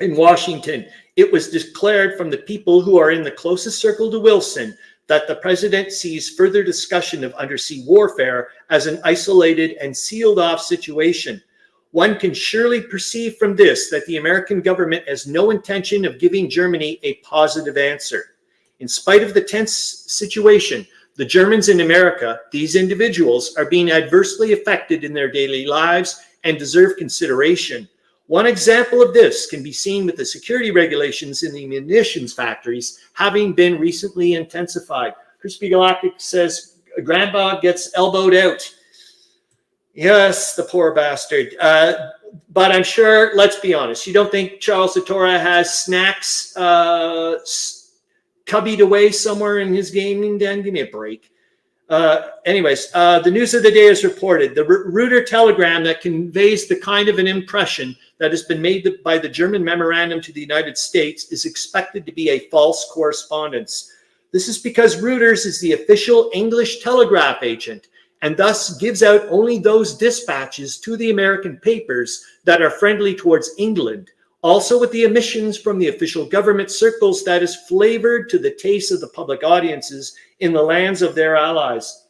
A: In Washington, it was declared from the people who are in the closest circle to Wilson that the president sees further discussion of undersea warfare as an isolated and sealed-off situation. One can surely perceive from this that the American government has no intention of giving Germany a positive answer. In spite of the tense situation, the Germans in America, these individuals, are being adversely affected in their daily lives and deserve consideration. One example of this can be seen with the security regulations in the munitions factories having been recently intensified. Chrispy Galactic says, Grandpa gets elbowed out. Yes, the poor bastard. But I'm sure, let's be honest, you don't think Charles Latora has snacks cubbied away somewhere in his gaming den? Give me a break. Anyways, the news of the day is reported. The Reuter telegram that conveys the kind of an impression that has been made by the German memorandum to the United States is expected to be a false correspondence. This is because Reuters is the official English telegraph agent and thus gives out only those dispatches to the American papers that are friendly towards England, also with the emissions from the official government circles that is flavored to the taste of the public audiences in the lands of their allies.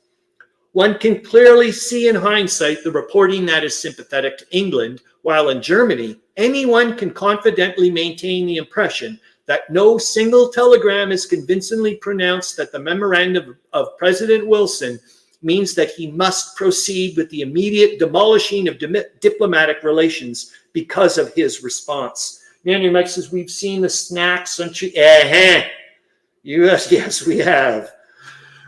A: One can clearly see in hindsight the reporting that is sympathetic to England, while in Germany, anyone can confidently maintain the impression that no single telegram is convincingly pronounced that the memorandum of President Wilson means that he must proceed with the immediate demolishing of diplomatic relations because of his response. Meandering Mike says, we've seen the snacks, don't you? Yes, we have.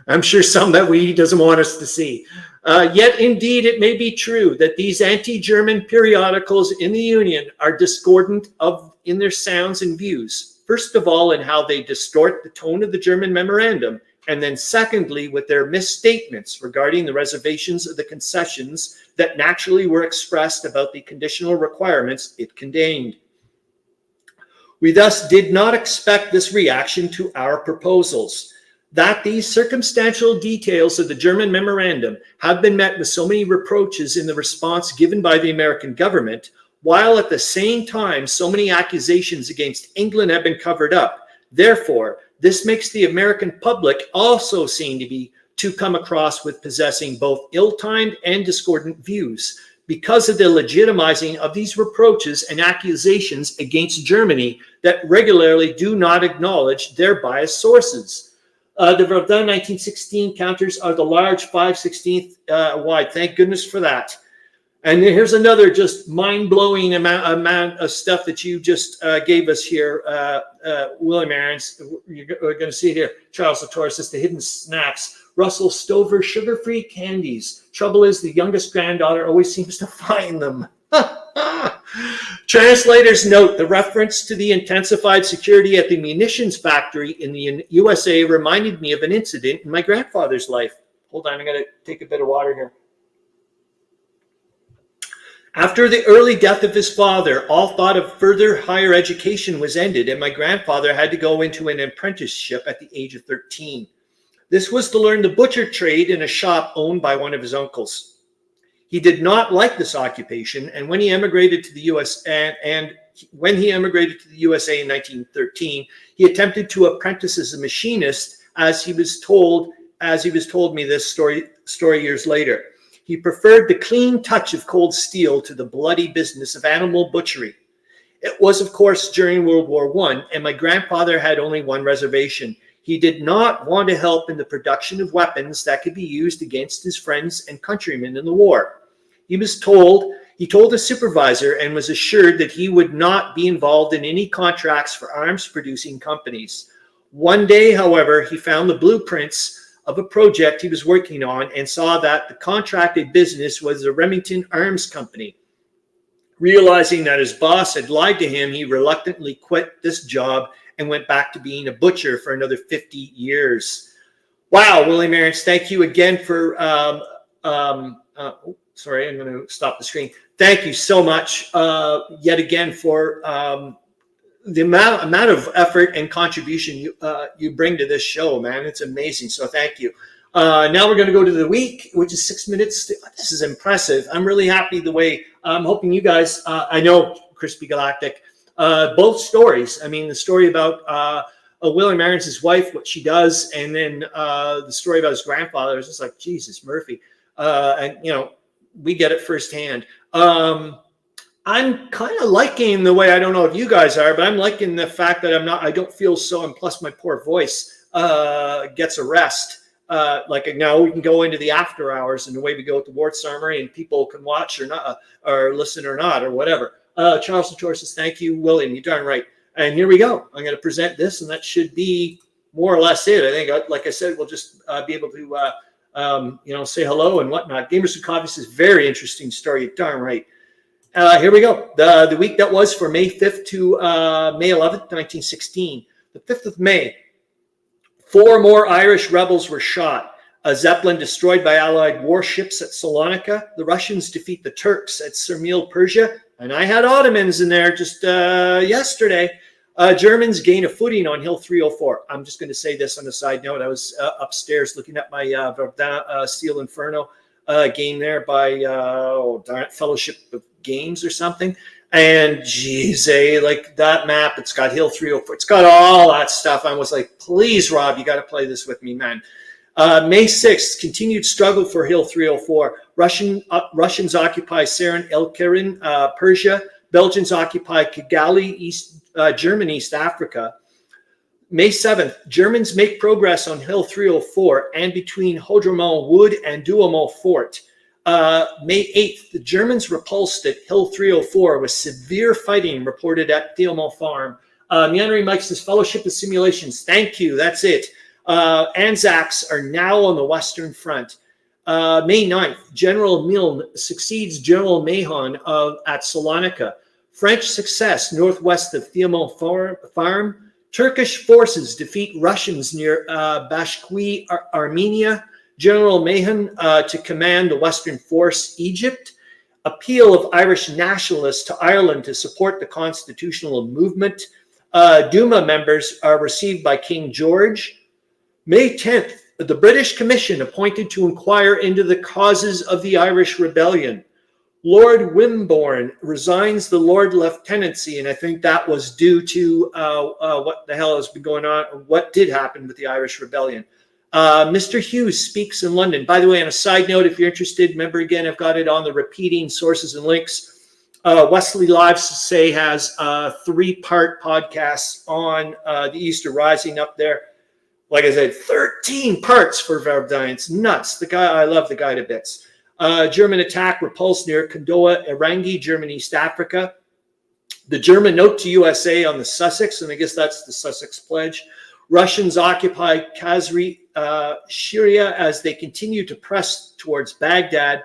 A: I'm sure some that he doesn't want us to see. Yet, indeed, it may be true that these anti-German periodicals in the Union are discordant in their sounds and views. First of all, in how they distort the tone of the German memorandum, and then secondly, with their misstatements regarding the reservations of the concessions that naturally were expressed about the conditional requirements it contained. We thus did not expect this reaction to our proposals. That these circumstantial details of the German memorandum have been met with so many reproaches in the response given by the American government, while at the same time so many accusations against England have been covered up. Therefore, this makes the American public also seem to come across with possessing both ill-timed and discordant views because of the legitimizing of these reproaches and accusations against Germany that regularly do not acknowledge their biased sources. The Verdun 1916 counters are the large 5/16 wide. Thank goodness for that. And here's another just mind-blowing amount of stuff that you just gave us here, William Arends. You're going to see it here. Charles Latora says the hidden snacks. Russell Stover sugar-free candies. Trouble is, the youngest granddaughter always seems to find them. Translators note the reference to the intensified security at the munitions factory in the USA reminded me of an incident in my grandfather's life. Hold on, I got to take a bit of water here. After the early death of his father, all thought of further higher education was ended, and my grandfather had to go into an apprenticeship at the age of 13. This was to learn the butcher trade in a shop owned by one of his uncles. He did not like this occupation, and when he emigrated to the USA in 1913, he attempted to apprentice as a machinist, as he was told me this story years later. He preferred the clean touch of cold steel to the bloody business of animal butchery. It was, of course, during World War I, and my grandfather had only one reservation. He did not want to help in the production of weapons that could be used against his friends and countrymen in the war. He told his supervisor and was assured that he would not be involved in any contracts for arms-producing companies. One day, however, he found the blueprints of a project he was working on and saw that the contracted business was the Remington Arms Company. Realizing that his boss had lied to him, he reluctantly quit this job and went back to being a butcher for another 50 years. Wow, William Arends, thank you again for sorry, I'm going to stop the screen. Thank you so much yet again for the amount of effort and contribution you bring to this show, man. It's amazing. So thank you. Now we're going to go to the week, which is 6 minutes. This is impressive. I'm really happy the way I'm hoping you guys, I know Chrispy Galactic, both stories. I mean, the story about William Arends, his wife, what she does, and then the story about his grandfather is just like, Jesus, Murphy. And, you know, we get it firsthand. I'm kind of liking the way, I don't know if you guys are, but I'm liking the fact that I don't feel so, and plus my poor voice gets a rest. Like now we can go into the after hours and away we go with the Ward Summary and people can watch or not, or listen or not, or whatever. Charles Latour says, thank you, William, you're darn right. And here we go. I'm going to present this, and that should be more or less it. I think, like I said, we'll just be able to, you know, say hello and whatnot. Gamers with Coffee says, very interesting story. You're darn right. Here we go. The week that was for May 5th to May 11th, 1916. The 5th of May, 4 more Irish rebels were shot. A Zeppelin destroyed by Allied warships at Salonika. The Russians defeat the Turks at Sermil, Persia. And I had Ottomans in there just yesterday. Germans gain a footing on Hill 304. I'm just going to say this on a side note. I was upstairs looking at my Verdun Steel Inferno game there by Fellowship of Games or something. And geez, like that map, it's got Hill 304. It's got all that stuff. I was like, please, Rob, you got to play this with me, man. May 6th, continued struggle for Hill 304. Russians occupy Saran El-Kerin, Persia. Belgians occupy Kigali, Germany, East Africa. May 7th, Germans make progress on Hill 304 and between Haudremont Wood and Douaumont Fort. May 8th, the Germans repulsed at Hill 304 with severe fighting reported at Douaumont Farm. Meandering Mike says, Fellowship of Simulations, thank you, that's it. Anzacs are now on the Western Front. May 9th, General Milne succeeds General Mahon at Salonika. French success northwest of Douaumont Farm. Turkish forces defeat Russians near Bashki, Armenia. General Mahon to command the Western Force, Egypt. Appeal of Irish nationalists to Ireland to support the constitutional movement. Duma members are received by King George. May 10th, the British Commission appointed to inquire into the causes of the Irish Rebellion. Lord Wimborne resigns the Lord Lieutenancy, and I think that was due to what the hell has been going on, what did happen with the Irish Rebellion. Mr. Hughes speaks in London. By the way, on a side note, if you're interested, remember again, I've got it on the repeating sources and links. Wesley Lives Say has 3-part podcasts on the Easter Rising up there. Like I said, 13 parts for Verdun. It's nuts. The guy, I love the guy to bits. German attack repulsed near Kondoa, Erangi, Germany, East Africa. The German note to USA on the Sussex, and I guess that's the Sussex Pledge. Russians occupy Khazri, Syria as they continue to press towards Baghdad.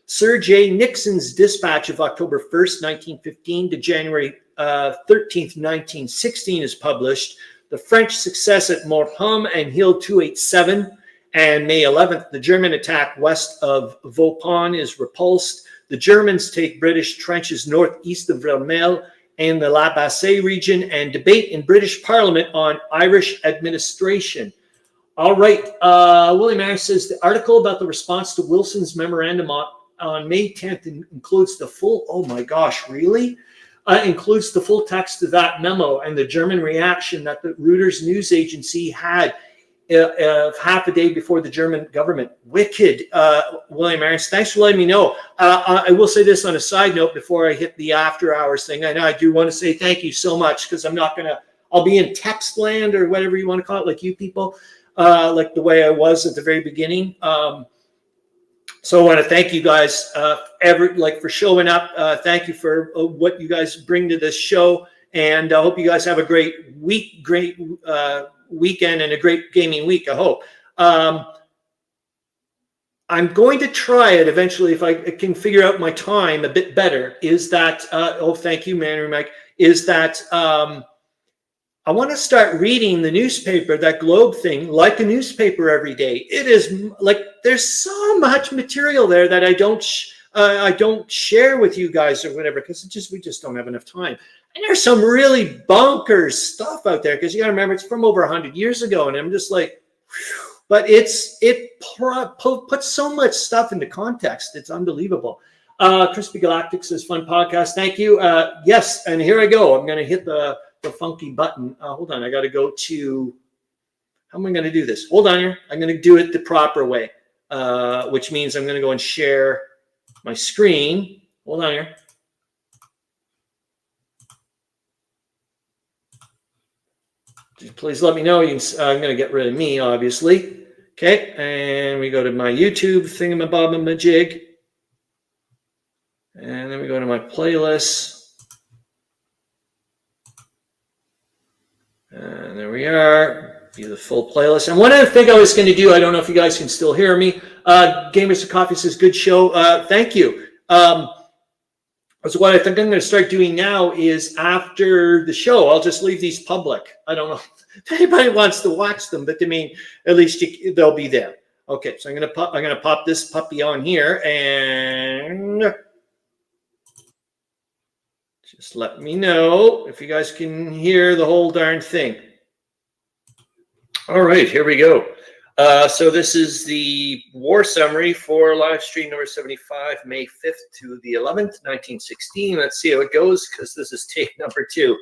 A: Sir J. Nixon's dispatch of October 1st, 1915 to January 13th, 1916 is published. The French success at Morpham and Hill 287. And May 11th, the German attack west of Vauban is repulsed. The Germans take British trenches northeast of Vermelles and the La Bassée region, and debate in British Parliament on Irish administration. All right, William Arends says the article about the response to Wilson's memorandum on May 10th includes the full, oh my gosh, really? Includes the full text of that memo and the German reaction that the Reuters news agency had half a day before the German government. Wicked, William Arends. Thanks for letting me know. I will say this on a side note before I hit the after hours thing. I know I do want to say thank you so much, because I'm not going to, I'll be in text land or whatever you want to call it, like you people, like the way I was at the very beginning. So I want to thank you guys for showing up. Thank you for what you guys bring to this show. And I hope you guys have a great week, weekend, and a great gaming week, I hope. I'm going to try it eventually if I can figure out my time a bit better. Is that, oh, thank you, Meandering Mike, is that I want to start reading the newspaper, that Globe thing, like a newspaper every day. It is like, there's so much material there that I don't I don't share with you guys or whatever, because we just don't have enough time. And there's some really bonkers stuff out there, because you got to remember it's from over 100 years ago, and I'm just like, whew. But it puts so much stuff into context. It's unbelievable. Chrispy Galactic says, fun podcast. Thank you. Yes, and here I go. I'm going to hit the funky button. Hold on. I got to go to, how am I going to do this? Hold on here. I'm going to do it the proper way, which means I'm going to go and share my screen. Hold on here. Please let me know. I'm going to get rid of me, obviously. Okay, and we go to my YouTube thingamabobamajig. And then we go to my playlist. And there we are. View the full playlist. And one other thing I was going to do, I don't know if you guys can still hear me. Gamers of Coffee says, good show. Thank you. So what I think I'm going to start doing now is after the show, I'll just leave these public. I don't know if anybody wants to watch them, but I mean, at least they'll be there. Okay, so I'm going to pop this puppy on here, and just let me know if you guys can hear the whole darn thing. All right, here we go. So this is the war summary for live stream number 75, May 5th to the 11th, 1916. Let's see how it goes, because this is tape number 2.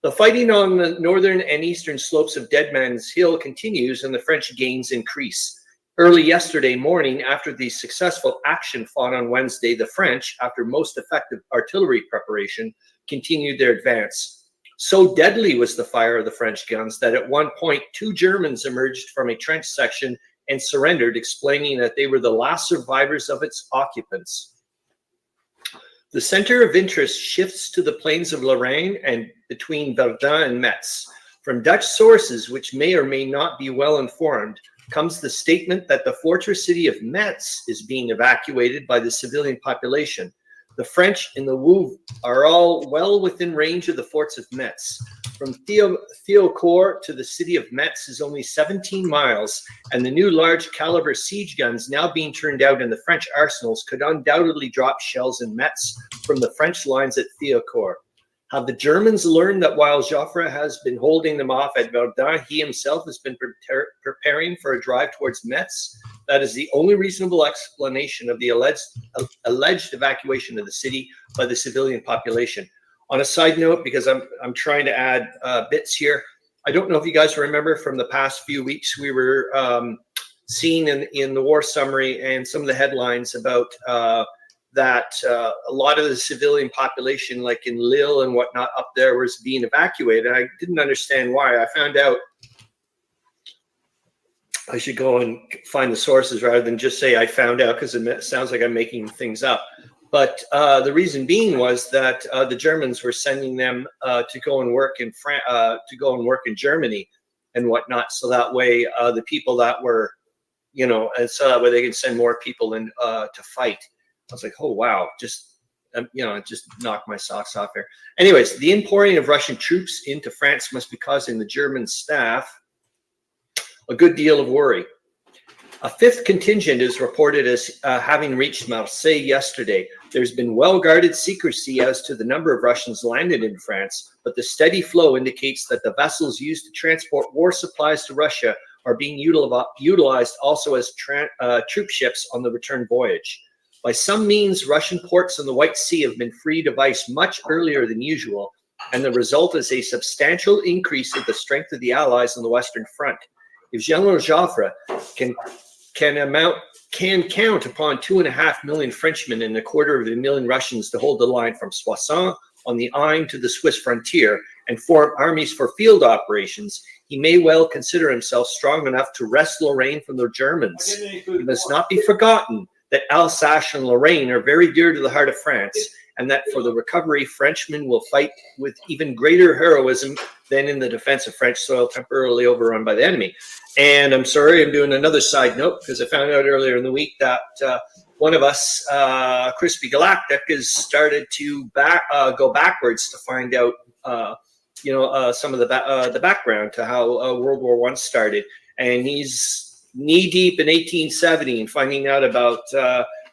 A: The fighting on the northern and eastern slopes of Dead Man's Hill continues, and the French gains increase. Early yesterday morning, after the successful action fought on Wednesday, the French, after most effective artillery preparation, continued their advance. So deadly was the fire of the French guns that at one point 2 Germans emerged from a trench section and surrendered, explaining that they were the last survivors of its occupants. The center of interest shifts to the plains of Lorraine and between Verdun and Metz. From Dutch sources, which may or may not be well informed, comes the statement that the fortress city of Metz is being evacuated by the civilian population. The French in the Woevre are all well within range of the forts of Metz. From Thiaucourt to the city of Metz is only 17 miles, and the new large caliber siege guns now being turned out in the French arsenals could undoubtedly drop shells in Metz from the French lines at Thiaucourt. Have the Germans learned that while Joffre has been holding them off at Verdun, he himself has been preparing for a drive towards Metz? That is the only reasonable explanation of the alleged evacuation of the city by the civilian population. On a side note, because I'm trying to add bits here, I don't know if you guys remember from the past few weeks, we were seeing in the war summary and some of the headlines about that a lot of the civilian population, like in Lille and whatnot up there, was being evacuated. I didn't understand why. I found out I should go and find the sources rather than just say I found out, because it sounds like I'm making things up. But the reason being was that the Germans were sending them to go and work in Germany and whatnot, so that way the people that were, and so that way they can send more people in to fight. I was like, oh, wow, just, it just knocked my socks off here. Anyways, the inpouring of Russian troops into France must be causing the German staff a good deal of worry. A 5th contingent is reported as having reached Marseille yesterday. There's been well-guarded secrecy as to the number of Russians landed in France, but the steady flow indicates that the vessels used to transport war supplies to Russia are being utilized also as troop ships on the return voyage. By some means, Russian ports in the White Sea have been freed of ice much earlier than usual, and the result is a substantial increase of the strength of the Allies on the Western Front. If General Joffre can count upon 2.5 million Frenchmen and 250,000 Russians to hold the line from Soissons on the Aisne to the Swiss frontier and form armies for field operations, he may well consider himself strong enough to wrest Lorraine from the Germans. It must not be forgotten that Alsace and Lorraine are very dear to the heart of France, and that for the recovery, Frenchmen will fight with even greater heroism than in the defense of French soil temporarily overrun by the enemy. And I'm sorry, I'm doing another side note, because I found out earlier in the week that one of us, Chrispy Galactic, has started to go backwards to find out, some of the background to how World War I started. And he's knee deep in 1870 and finding out about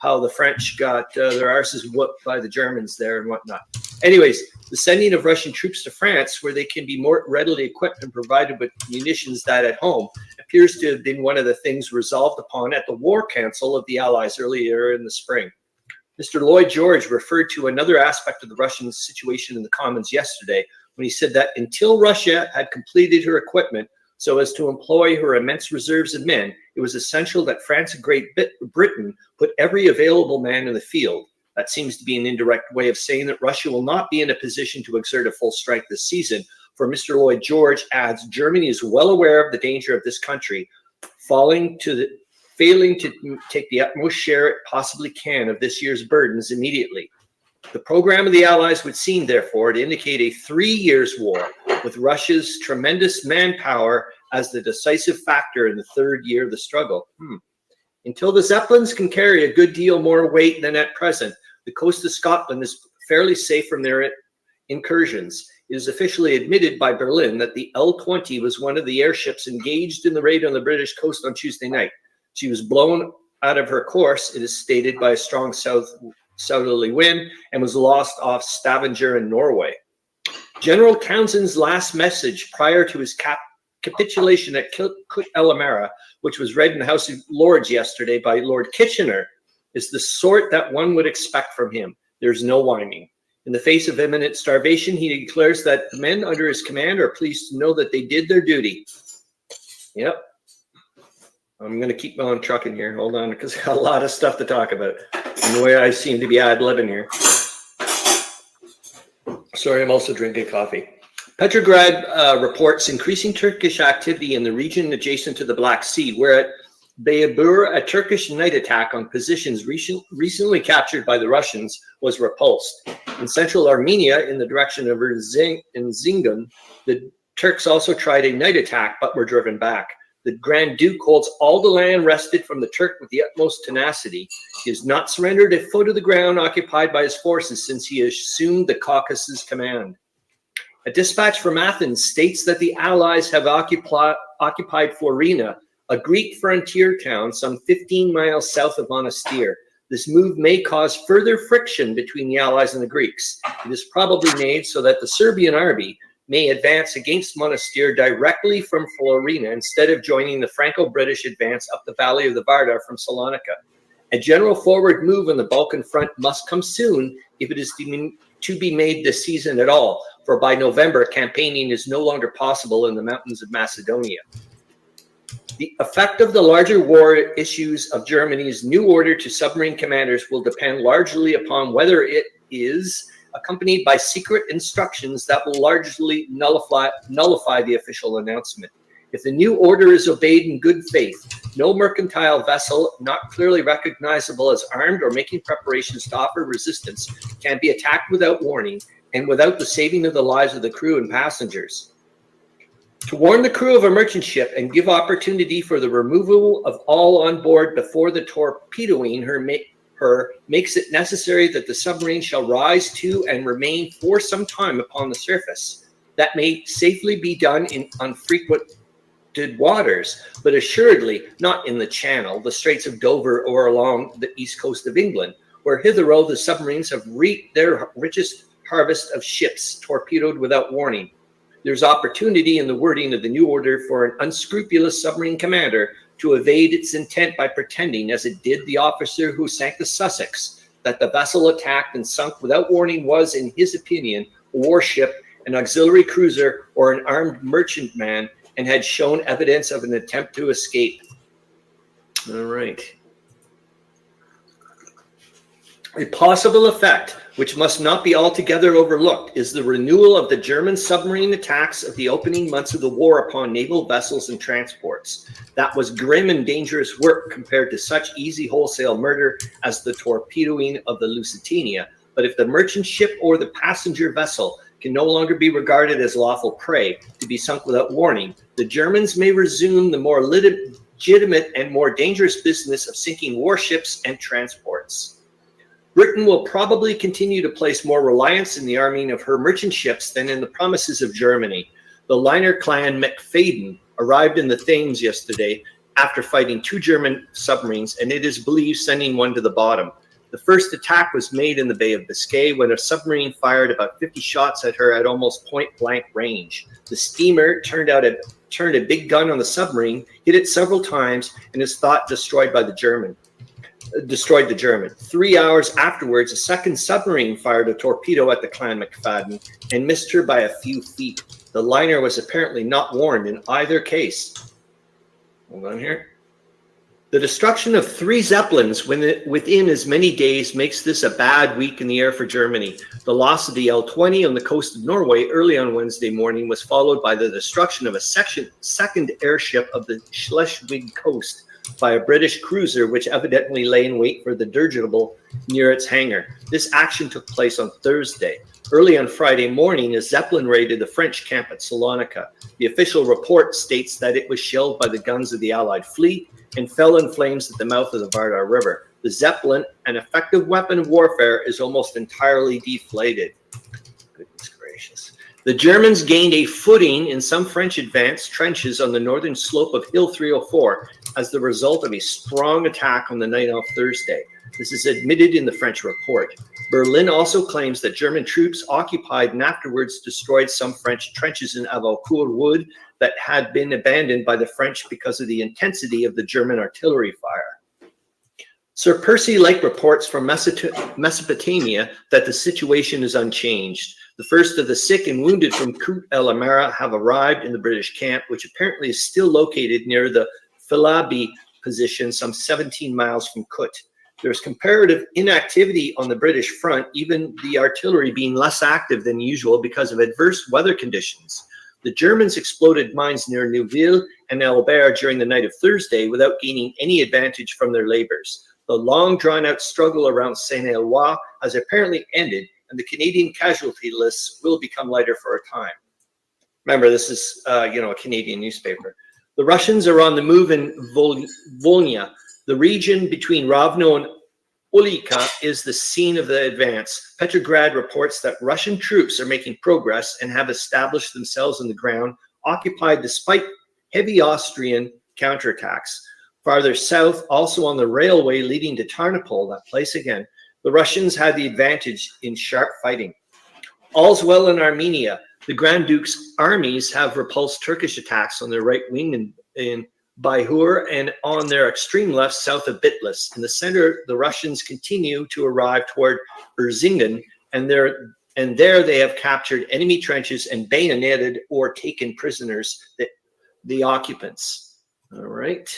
A: how the French got their arses whooped by the Germans there and whatnot. Anyways, the sending of Russian troops to France, where they can be more readily equipped and provided with munitions than at home, appears to have been one of the things resolved upon at the War Council of the Allies earlier in the spring. Mr. Lloyd George referred to another aspect of the Russian situation in the Commons yesterday when he said that until Russia had completed her equipment so as to employ her immense reserves of men, it was essential that France and Great Britain put every available man in the field. That seems to be an indirect way of saying that Russia will not be in a position to exert at full strength this season, for Mr. Lloyd George adds, Germany is well aware of the danger of this country failing to take the utmost share it possibly can of this year's burdens immediately. The program of the Allies would seem, therefore, to indicate a 3 years war, with Russia's tremendous manpower as the decisive factor in the third year of the struggle. Until the Zeppelins can carry a good deal more weight than at present, the coast of Scotland is fairly safe from their incursions. It is officially admitted by Berlin that the L-20 was one of the airships engaged in the raid on the British coast on Tuesday night. She was blown out of her course, it is stated, by a strong southerly wind and was lost off Stavanger in Norway. General Townsend's last message prior to his capitulation at Kut-el-Amara, which was read in the House of Lords yesterday by Lord Kitchener, is the sort that one would expect from him. There's no whining. In the face of imminent starvation, he declares that the men under his command are pleased to know that they did their duty. Yep. I'm going to keep on trucking here. Hold on, because I've got a lot of stuff to talk about. And the way I seem to be ad-libbing here. Sorry, I'm also drinking coffee. Petrograd reports increasing Turkish activity in the region adjacent to the Black Sea, where at Beyabur, a Turkish night attack on positions recently captured by the Russians was repulsed. In central Armenia, in the direction of Erzincan, the Turks also tried a night attack, but were driven back. The Grand Duke holds all the land wrested from the Turk with the utmost tenacity. He has not surrendered a foot of the ground occupied by his forces since he assumed the Caucasus command. A dispatch from Athens states that the Allies have occupied Florina, a Greek frontier town some 15 miles south of Monastir. This move may cause further friction between the Allies and the Greeks. It is probably made so that the Serbian army may advance against Monastir directly from Florina instead of joining the Franco-British advance up the valley of the Vardar from Salonika. A general forward move on the Balkan front must come soon if it is to be made this season at all, for by November, campaigning is no longer possible in the mountains of Macedonia. The effect of the larger war issues of Germany's new order to submarine commanders will depend largely upon whether it is accompanied by secret instructions that will largely nullify the official announcement. If the new order is obeyed in good faith, no mercantile vessel not clearly recognizable as armed or making preparations to offer resistance can be attacked without warning and without the saving of the lives of the crew and passengers. To warn the crew of a merchant ship and give opportunity for the removal of all on board before the torpedoing her makes it necessary that the submarine shall rise to and remain for some time upon the surface. That may safely be done in unfrequented waters, but assuredly not in the Channel, the Straits of Dover, or along the east coast of England, where hitherto the submarines have reaped their richest harvest of ships torpedoed without warning. There's opportunity in the wording of the new order for an unscrupulous submarine commander to evade its intent by pretending, as it did the officer who sank the Sussex, that the vessel attacked and sunk without warning was, in his opinion, a warship, an auxiliary cruiser, or an armed merchantman, and had shown evidence of an attempt to escape. All right. A possible effect, which must not be altogether overlooked, is the renewal of the German submarine attacks of the opening months of the war upon naval vessels and transports. That was grim and dangerous work compared to such easy wholesale murder as the torpedoing of the Lusitania. But if the merchant ship or the passenger vessel can no longer be regarded as lawful prey to be sunk without warning, the Germans may resume the more legitimate and more dangerous business of sinking warships and transports. Britain will probably continue to place more reliance in the arming of her merchant ships than in the promises of Germany. The liner clan McFadden arrived in the Thames yesterday, after fighting 2 German submarines, and it is believed sending one to the bottom. The first attack was made in the Bay of Biscay when a submarine fired about 50 shots at her at almost point-blank range. The steamer turned a big gun on the submarine, hit it several times, and is thought destroyed the German. 3 hours afterwards, a second submarine fired a torpedo at the Clan McFadden and missed her by a few feet. The liner was apparently not warned in either case. Hold on here. The destruction of 3 Zeppelins within as many days makes this a bad week in the air for Germany. The loss of the L-20 on the coast of Norway early on Wednesday morning was followed by the destruction of a second airship of the Schleswig coast by a British cruiser, which evidently lay in wait for the dirigible near its hangar. This action took place on Thursday. Early on Friday morning, a Zeppelin raided the French camp at Salonika. The official report states that it was shelled by the guns of the Allied fleet and fell in flames at the mouth of the Vardar River. The Zeppelin, an effective weapon of warfare, is almost entirely deflated. Goodness gracious. The Germans gained a footing in some French advanced trenches on the northern slope of Hill 304 as the result of a strong attack on the night of Thursday. This is admitted in the French report. Berlin also claims that German troops occupied and afterwards destroyed some French trenches in Avocourt Wood that had been abandoned by the French because of the intensity of the German artillery fire. Sir Percy Lake reports from Mesopotamia that the situation is unchanged. The first of the sick and wounded from Kut El Amara have arrived in the British camp, which apparently is still located near the Filabi position, some 17 miles from Kut. There's comparative inactivity on the British front, even the artillery being less active than usual because of adverse weather conditions. The Germans exploded mines near Neuville and Albert during the night of Thursday without gaining any advantage from their labors. The long drawn-out struggle around Saint-Éloi has apparently ended, and the Canadian casualty lists will become lighter for a time. Remember, this is a Canadian newspaper. The Russians are on the move in Volhynia. The region between Rovno and Olika is the scene of the advance. Petrograd reports that Russian troops are making progress and have established themselves on the ground, occupied despite heavy Austrian counterattacks. Farther south, also on the railway leading to Tarnopol, that place again, the Russians had the advantage in sharp fighting. All's well in Armenia. The Grand Duke's armies have repulsed Turkish attacks on their right wing in Bayhur and on their extreme left south of Bitlis. In the center, the Russians continue to arrive toward Erzingen, and there they have captured enemy trenches and bayoneted or taken prisoners the occupants. All right.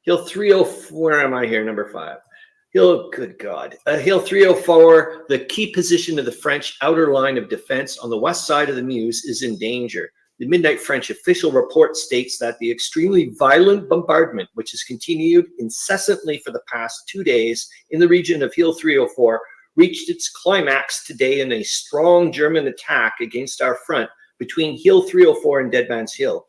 A: Hill 304, where am I here? Number 5. Good God. Hill 304, the key position of the French outer line of defense on the west side of the Meuse is in danger. The midnight French official report states that the extremely violent bombardment, which has continued incessantly for the past 2 days in the region of Hill 304, reached its climax today in a strong German attack against our front between Hill 304 and Dead Man's Hill.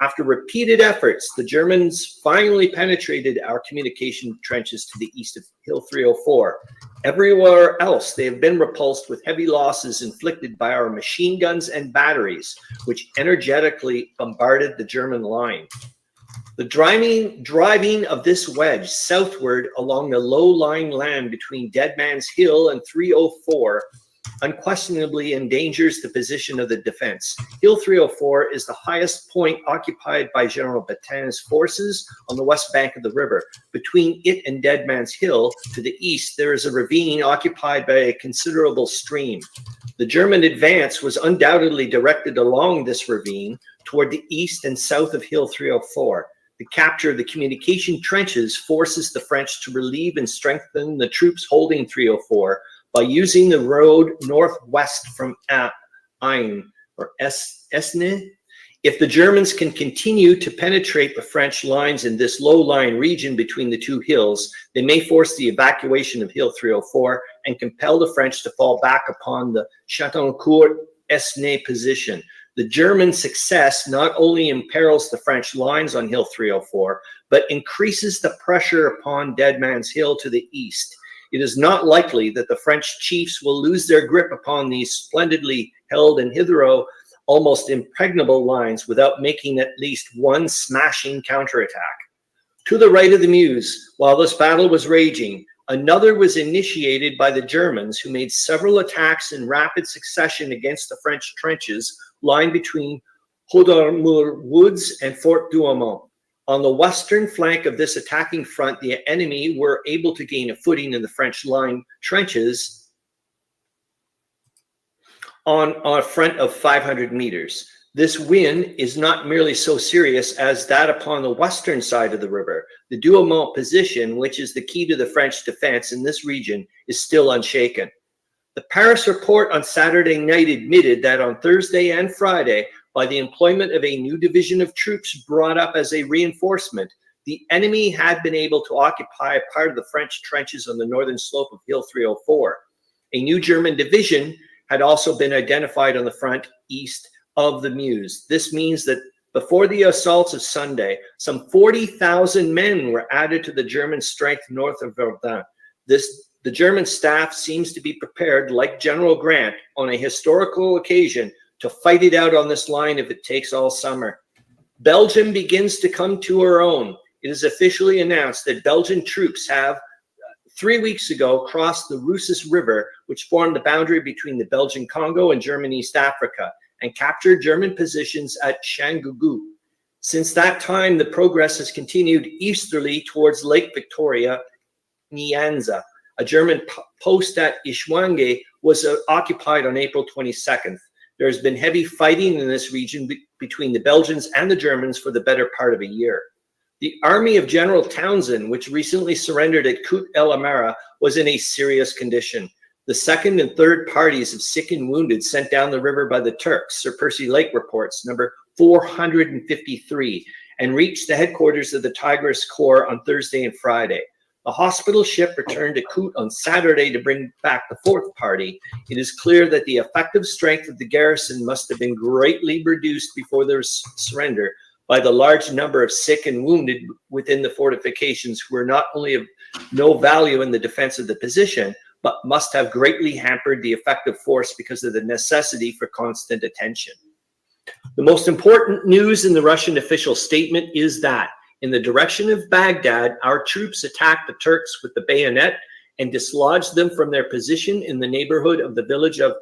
A: After repeated efforts, the Germans finally penetrated our communication trenches to the east of Hill 304. Everywhere else, they have been repulsed with heavy losses inflicted by our machine guns and batteries, which energetically bombarded the German line. The driving of this wedge southward along the low-lying land between Dead Man's Hill and 304 unquestionably endangers the position of the defense. Hill 304 is the highest point occupied by General Pétain's forces on the west bank of the river. Between it and Dead Man's Hill, to the east, there is a ravine occupied by a considerable stream. The German advance was undoubtedly directed along this ravine toward the east and south of Hill 304. The capture of the communication trenches forces the French to relieve and strengthen the troops holding 304 by using the road northwest from Ain or Esne. If the Germans can continue to penetrate the French lines in this low-lying region between the two hills, they may force the evacuation of Hill 304 and compel the French to fall back upon the Chatoncourt-Esne position. The German success not only imperils the French lines on Hill 304, but increases the pressure upon Dead Man's Hill to the east. It is not likely that the French chiefs will lose their grip upon these splendidly held and hitherto almost impregnable lines without making at least one smashing counterattack. To the right of the Meuse, while this battle was raging, another was initiated by the Germans, who made several attacks in rapid succession against the French trenches lying between Hodarmour Woods and Fort Douaumont. On the western flank of this attacking front, the enemy were able to gain a footing in the French line trenches on a front of 500 meters. This win is not merely so serious as that upon the western side of the river. The Douaumont position, which is the key to the French defense in this region, is still unshaken. The Paris report on Saturday night admitted that on Thursday and Friday, by the employment of a new division of troops brought up as a reinforcement, the enemy had been able to occupy a part of the French trenches on the northern slope of Hill 304. A new German division had also been identified on the front east of the Meuse. This means that before the assaults of Sunday, some 40,000 men were added to the German strength north of Verdun. The German staff seems to be prepared, like General Grant, on a historical occasion to fight it out on this line if it takes all summer. Belgium begins to come to her own. It is officially announced that Belgian troops have 3 weeks ago crossed the Rousses River, which formed the boundary between the Belgian Congo and German East Africa, and captured German positions at Changugu. Since that time, the progress has continued easterly towards Lake Victoria, Nyanza. A German post at Ishwange was occupied on April 22nd. There has been heavy fighting in this region between the Belgians and the Germans for the better part of a year. The army of General Townsend, which recently surrendered at Kut El Amara, was in a serious condition. The second and third parties of sick and wounded sent down the river by the Turks, Sir Percy Lake reports, number 453, and reached the headquarters of the Tigris Corps on Thursday and Friday. The hospital ship returned to Kut on Saturday to bring back the fourth party. It is clear that the effective strength of the garrison must have been greatly reduced before their surrender by the large number of sick and wounded within the fortifications, who were not only of no value in the defense of the position, but must have greatly hampered the effective force because of the necessity for constant attention. The most important news in the Russian official statement is that in the direction of Baghdad, our troops attacked the Turks with the bayonet and dislodged them from their position in the neighborhood of the village of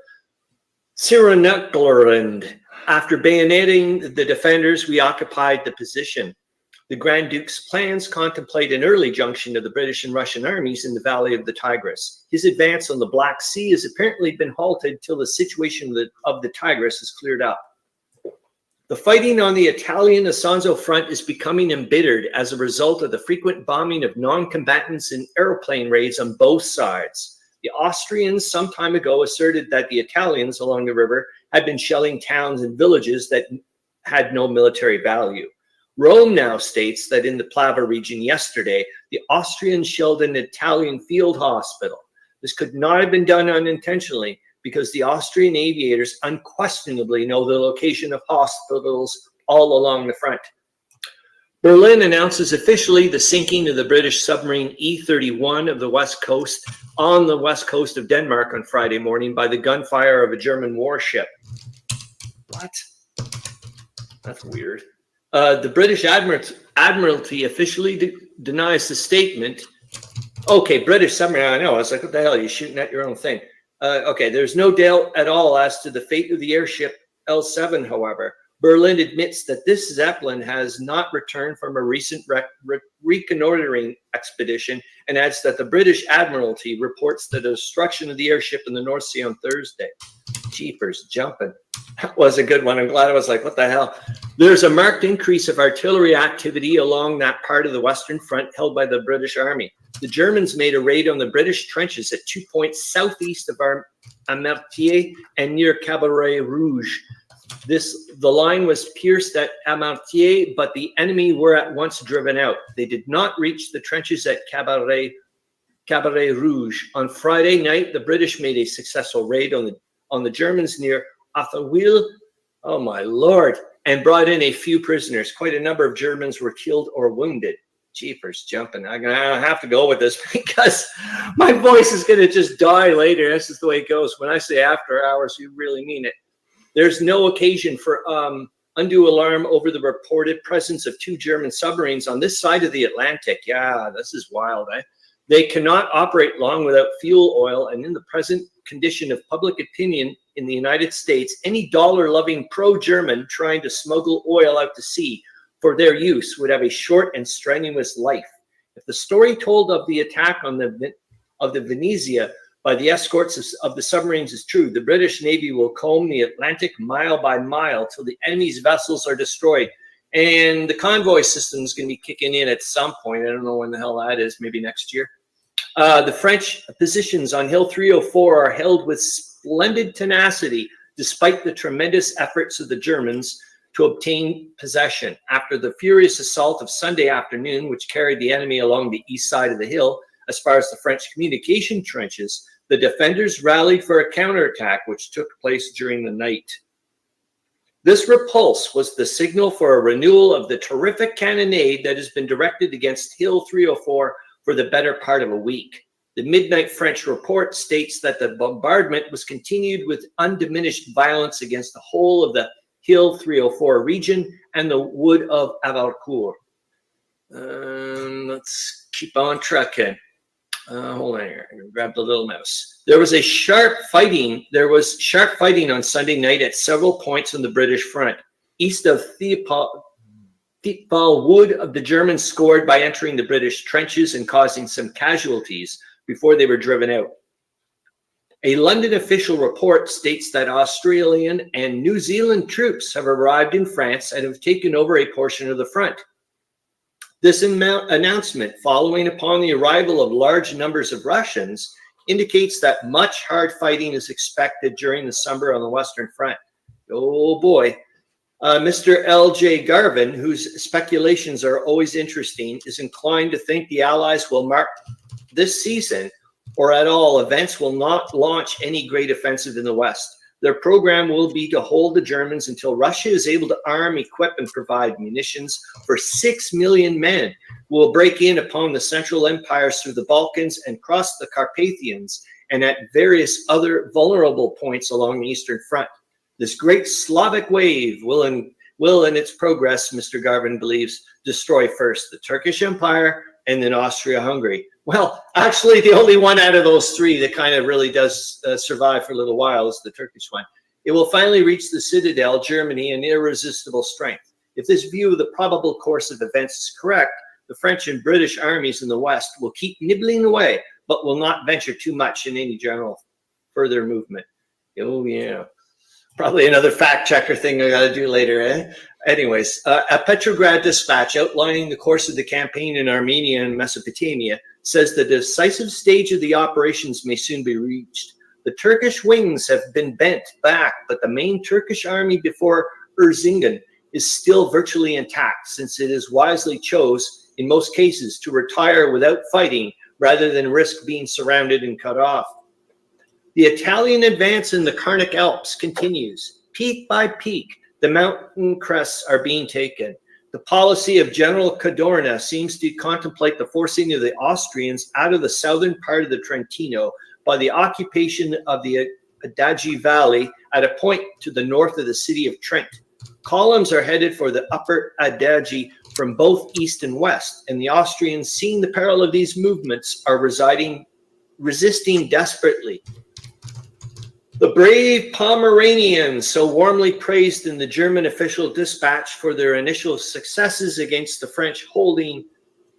A: Sirenaklarand. After bayoneting the defenders, we occupied the position. The Grand Duke's plans contemplate an early junction of the British and Russian armies in the valley of the Tigris. His advance on the Black Sea has apparently been halted till the situation of the Tigris is cleared up. The fighting on the Italian Isonzo front is becoming embittered as a result of the frequent bombing of non-combatants in airplane raids on both sides. The Austrians some time ago asserted that the Italians along the river had been shelling towns and villages that had no military value. Rome now states that in the Plava region yesterday, the Austrians shelled an Italian field hospital. This could not have been done unintentionally, because the Austrian aviators unquestionably know the location of hospitals all along the front. Berlin announces officially the sinking of the British submarine E-31 of the west coast on the west coast of Denmark on Friday morning by the gunfire of a German warship. What? That's weird. The British Admiralty officially denies the statement. Okay, British submarine, I know. I was like, what the hell? Are you shooting at your own thing? Okay, there's no doubt at all as to the fate of the airship L7, however. Berlin admits that this Zeppelin has not returned from a recent reconnoitering expedition, and adds that the British Admiralty reports the destruction of the airship in the North Sea on Thursday. Jeepers jumping. That was a good one. I'm glad I was like, what the hell? There's a marked increase of artillery activity along that part of the Western Front held by the British Army. The Germans made a raid on the British trenches at 2 points southeast of Amartier and near Cabaret Rouge. The line was pierced at Amartier, but the enemy were at once driven out. They did not reach the trenches at Cabaret Rouge. On Friday night, the British made a successful raid on the Germans near Athelwil, oh my lord, and brought in a few prisoners. Quite a number of Germans were killed or wounded. Jeepers jumping. I'm going to have to go with this because my voice is going to just die later. This is the way it goes. When I say after hours, you really mean it. There's no occasion for undue alarm over the reported presence of 2 German submarines on this side of the Atlantic. Yeah, this is wild, eh? They cannot operate long without fuel oil, and in the present condition of public opinion in the United States, any dollar-loving pro-German trying to smuggle oil out to sea for their use would have a short and strenuous life. If the story told of the attack on the Venezia by the escorts of the submarines is true, the British Navy will comb the Atlantic mile by mile till the enemy's vessels are destroyed. And the convoy system is going to be kicking in at some point. I don't know when the hell that is, maybe next year. The French positions on Hill 304 are held with splendid tenacity, despite the tremendous efforts of the Germans to obtain possession. After the furious assault of Sunday afternoon, which carried the enemy along the east side of the hill, as far as the French communication trenches, the defenders rallied for a counterattack, which took place during the night. This repulse was the signal for a renewal of the terrific cannonade that has been directed against Hill 304 for the better part of a week. The midnight French report states that the bombardment was continued with undiminished violence against the whole of the Hill 304 region and the wood of Avalcourt. Let's keep on trucking. Hold on here. I'm gonna grab the little mouse. There was sharp fighting on Sunday night at several points on the British front. East of Thiepval Wood, the Germans scored by entering the British trenches and causing some casualties before they were driven out. A London official report states that Australian and New Zealand troops have arrived in France and have taken over a portion of the front. This announcement, following upon the arrival of large numbers of Russians, indicates that much hard fighting is expected during the summer on the Western Front. Oh boy. Mr. L.J. Garvin, whose speculations are always interesting, is inclined to think the Allies will mark this season, or at all events will not launch any great offensive in the West. Their program will be to hold the Germans until Russia is able to arm, equip, and provide munitions for 6 million men who will break in upon the Central Empires through the Balkans and cross the Carpathians and at various other vulnerable points along the Eastern Front. This great Slavic wave will in its progress, Mr. Garvin believes, destroy first the Turkish Empire and then Austria-Hungary. Well, actually, the only one out of those three that kind of really does survive for a little while is the Turkish one. It will finally reach the citadel, Germany, in irresistible strength. If this view of the probable course of events is correct, the French and British armies in the West will keep nibbling away, but will not venture too much in any general further movement. Oh, yeah. Probably another fact checker thing I got to do later, eh? Anyways, a Petrograd dispatch outlining the course of the campaign in Armenia and Mesopotamia says the decisive stage of the operations may soon be reached. The Turkish wings have been bent back, but the main Turkish army before Erzincan is still virtually intact, since it is wisely chose, in most cases, to retire without fighting rather than risk being surrounded and cut off. The Italian advance in the Carnic Alps continues. Peak by peak, the mountain crests are being taken. The policy of General Cadorna seems to contemplate the forcing of the Austrians out of the southern part of the Trentino by the occupation of the Adige Valley at a point to the north of the city of Trent. Columns are headed for the upper Adige from both east and west, and the Austrians, seeing the peril of these movements, are resisting desperately. The brave Pomeranians, so warmly praised in the German official dispatch for their initial successes against the French holding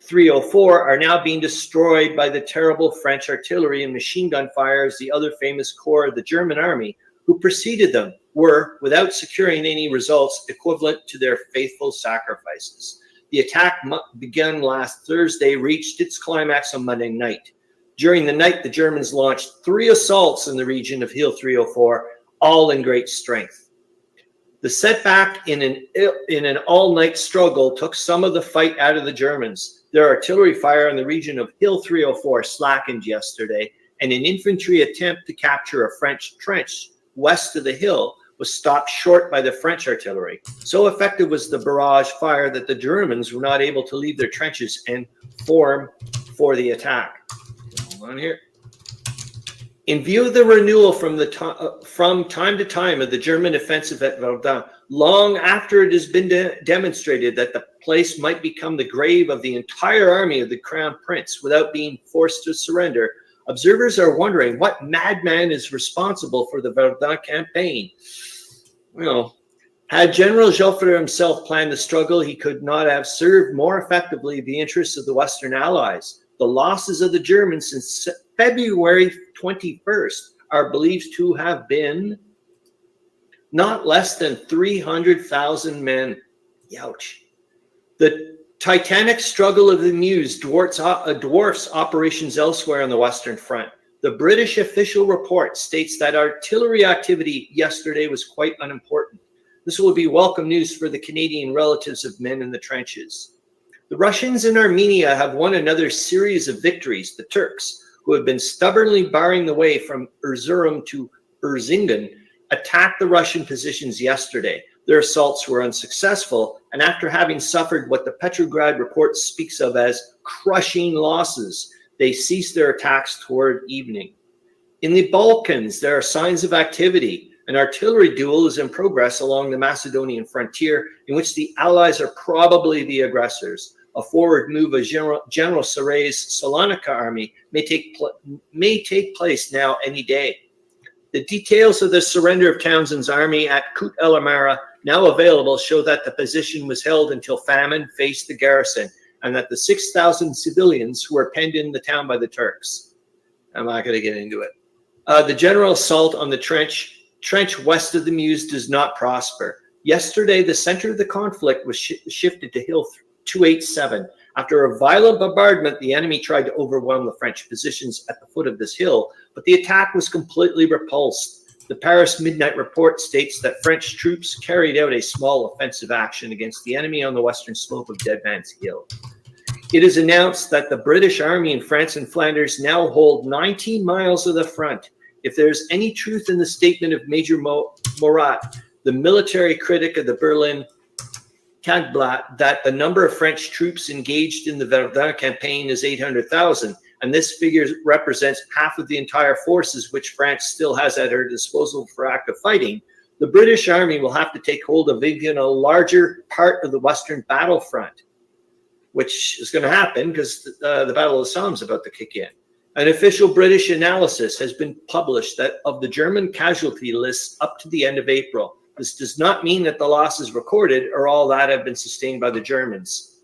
A: 304, are now being destroyed by the terrible French artillery and machine gun fire as the other famous corps of the German army who preceded them were, without securing any results, equivalent to their faithful sacrifices. The attack begun last Thursday, reached its climax on Monday night. During the night, the Germans launched 3 assaults in the region of Hill 304, all in great strength. The setback in an all-night struggle took some of the fight out of the Germans. Their artillery fire in the region of Hill 304 slackened yesterday, and an infantry attempt to capture a French trench west of the hill was stopped short by the French artillery. So effective was the barrage fire that the Germans were not able to leave their trenches and form for the attack. On here. In view of the renewal from time to time of the German offensive at Verdun, long after it has been demonstrated that the place might become the grave of the entire army of the Crown Prince without being forced to surrender, observers are wondering what madman is responsible for the Verdun campaign. Well, had General Joffre himself planned the struggle, he could not have served more effectively the interests of the Western Allies. The losses of the Germans since February 21st are believed to have been not less than 300,000 men. Youch. The titanic struggle of the Meuse dwarfs operations elsewhere on the Western Front. The British official report states that artillery activity yesterday was quite unimportant. This will be welcome news for the Canadian relatives of men in the trenches. The Russians in Armenia have won another series of victories. The Turks, who have been stubbornly barring the way from Erzurum to Erzingen, attacked the Russian positions yesterday. Their assaults were unsuccessful, and after having suffered what the Petrograd report speaks of as crushing losses, they ceased their attacks toward evening. In the Balkans, there are signs of activity. An artillery duel is in progress along the Macedonian frontier, in which the Allies are probably the aggressors. A forward move of General Saray's Salonika army may take place now any day. The details of the surrender of Townshend's army at Kut El Amara, now available, show that the position was held until famine faced the garrison, and that the 6,000 civilians who were penned in the town by the Turks. I'm not going to get into it. The general assault on the trench west of the Meuse does not prosper. Yesterday, the center of the conflict was shifted to Hill 287. After a violent bombardment, the enemy tried to overwhelm the French positions at the foot of this hill, but the attack was completely repulsed. The Paris Midnight Report states that French troops carried out a small offensive action against the enemy on the western slope of Dead Man's Hill. It is announced that the British Army in France and Flanders now hold 19 miles of the front. If there is any truth in the statement of Major Morat, the military critic of the Berlin Tagblatt, that the number of French troops engaged in the Verdun campaign is 800,000, and this figure represents half of the entire forces which France still has at her disposal for active fighting, the British Army will have to take hold of even a larger part of the Western battlefront, which is going to happen because the Battle of the Somme is about to kick in. An official British analysis has been published that of the German casualty lists up to the end of April. This does not mean that the losses recorded are all that have been sustained by the Germans.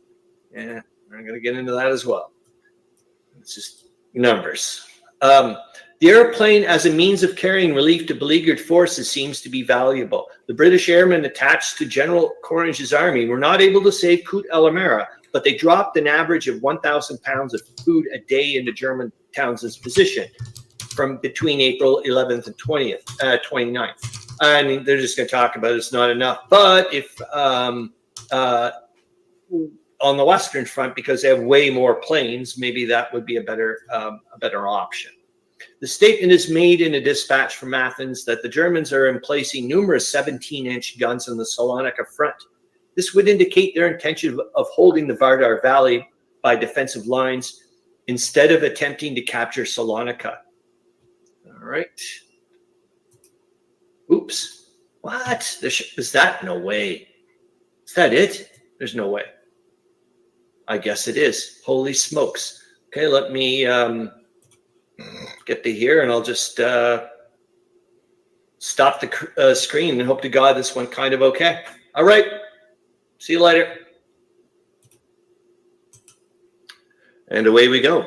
A: Yeah, I'm going to get into that as well. It's just numbers. The airplane as a means of carrying relief to beleaguered forces seems to be valuable. The British airmen attached to General Courageux' army were not able to save Kut El Amara, but they dropped an average of 1,000 pounds of food a day into German Townshend's position from between April 11th and 29th. I mean, they're just going to talk about it's not enough. But if on the Western Front, because they have way more planes, maybe that would be a better option. The statement is made in a dispatch from Athens that the Germans are emplacing numerous 17-inch guns on the Salonika front. This would indicate their intention of holding the Vardar Valley by defensive lines instead of attempting to capture Salonika. All right. Oops. What? Is that? No way. Is that it? There's no way. I guess it is. Holy smokes. Okay, let me get to here, and I'll just stop the screen and hope to God this went kind of okay. All right. See you later. And away we go.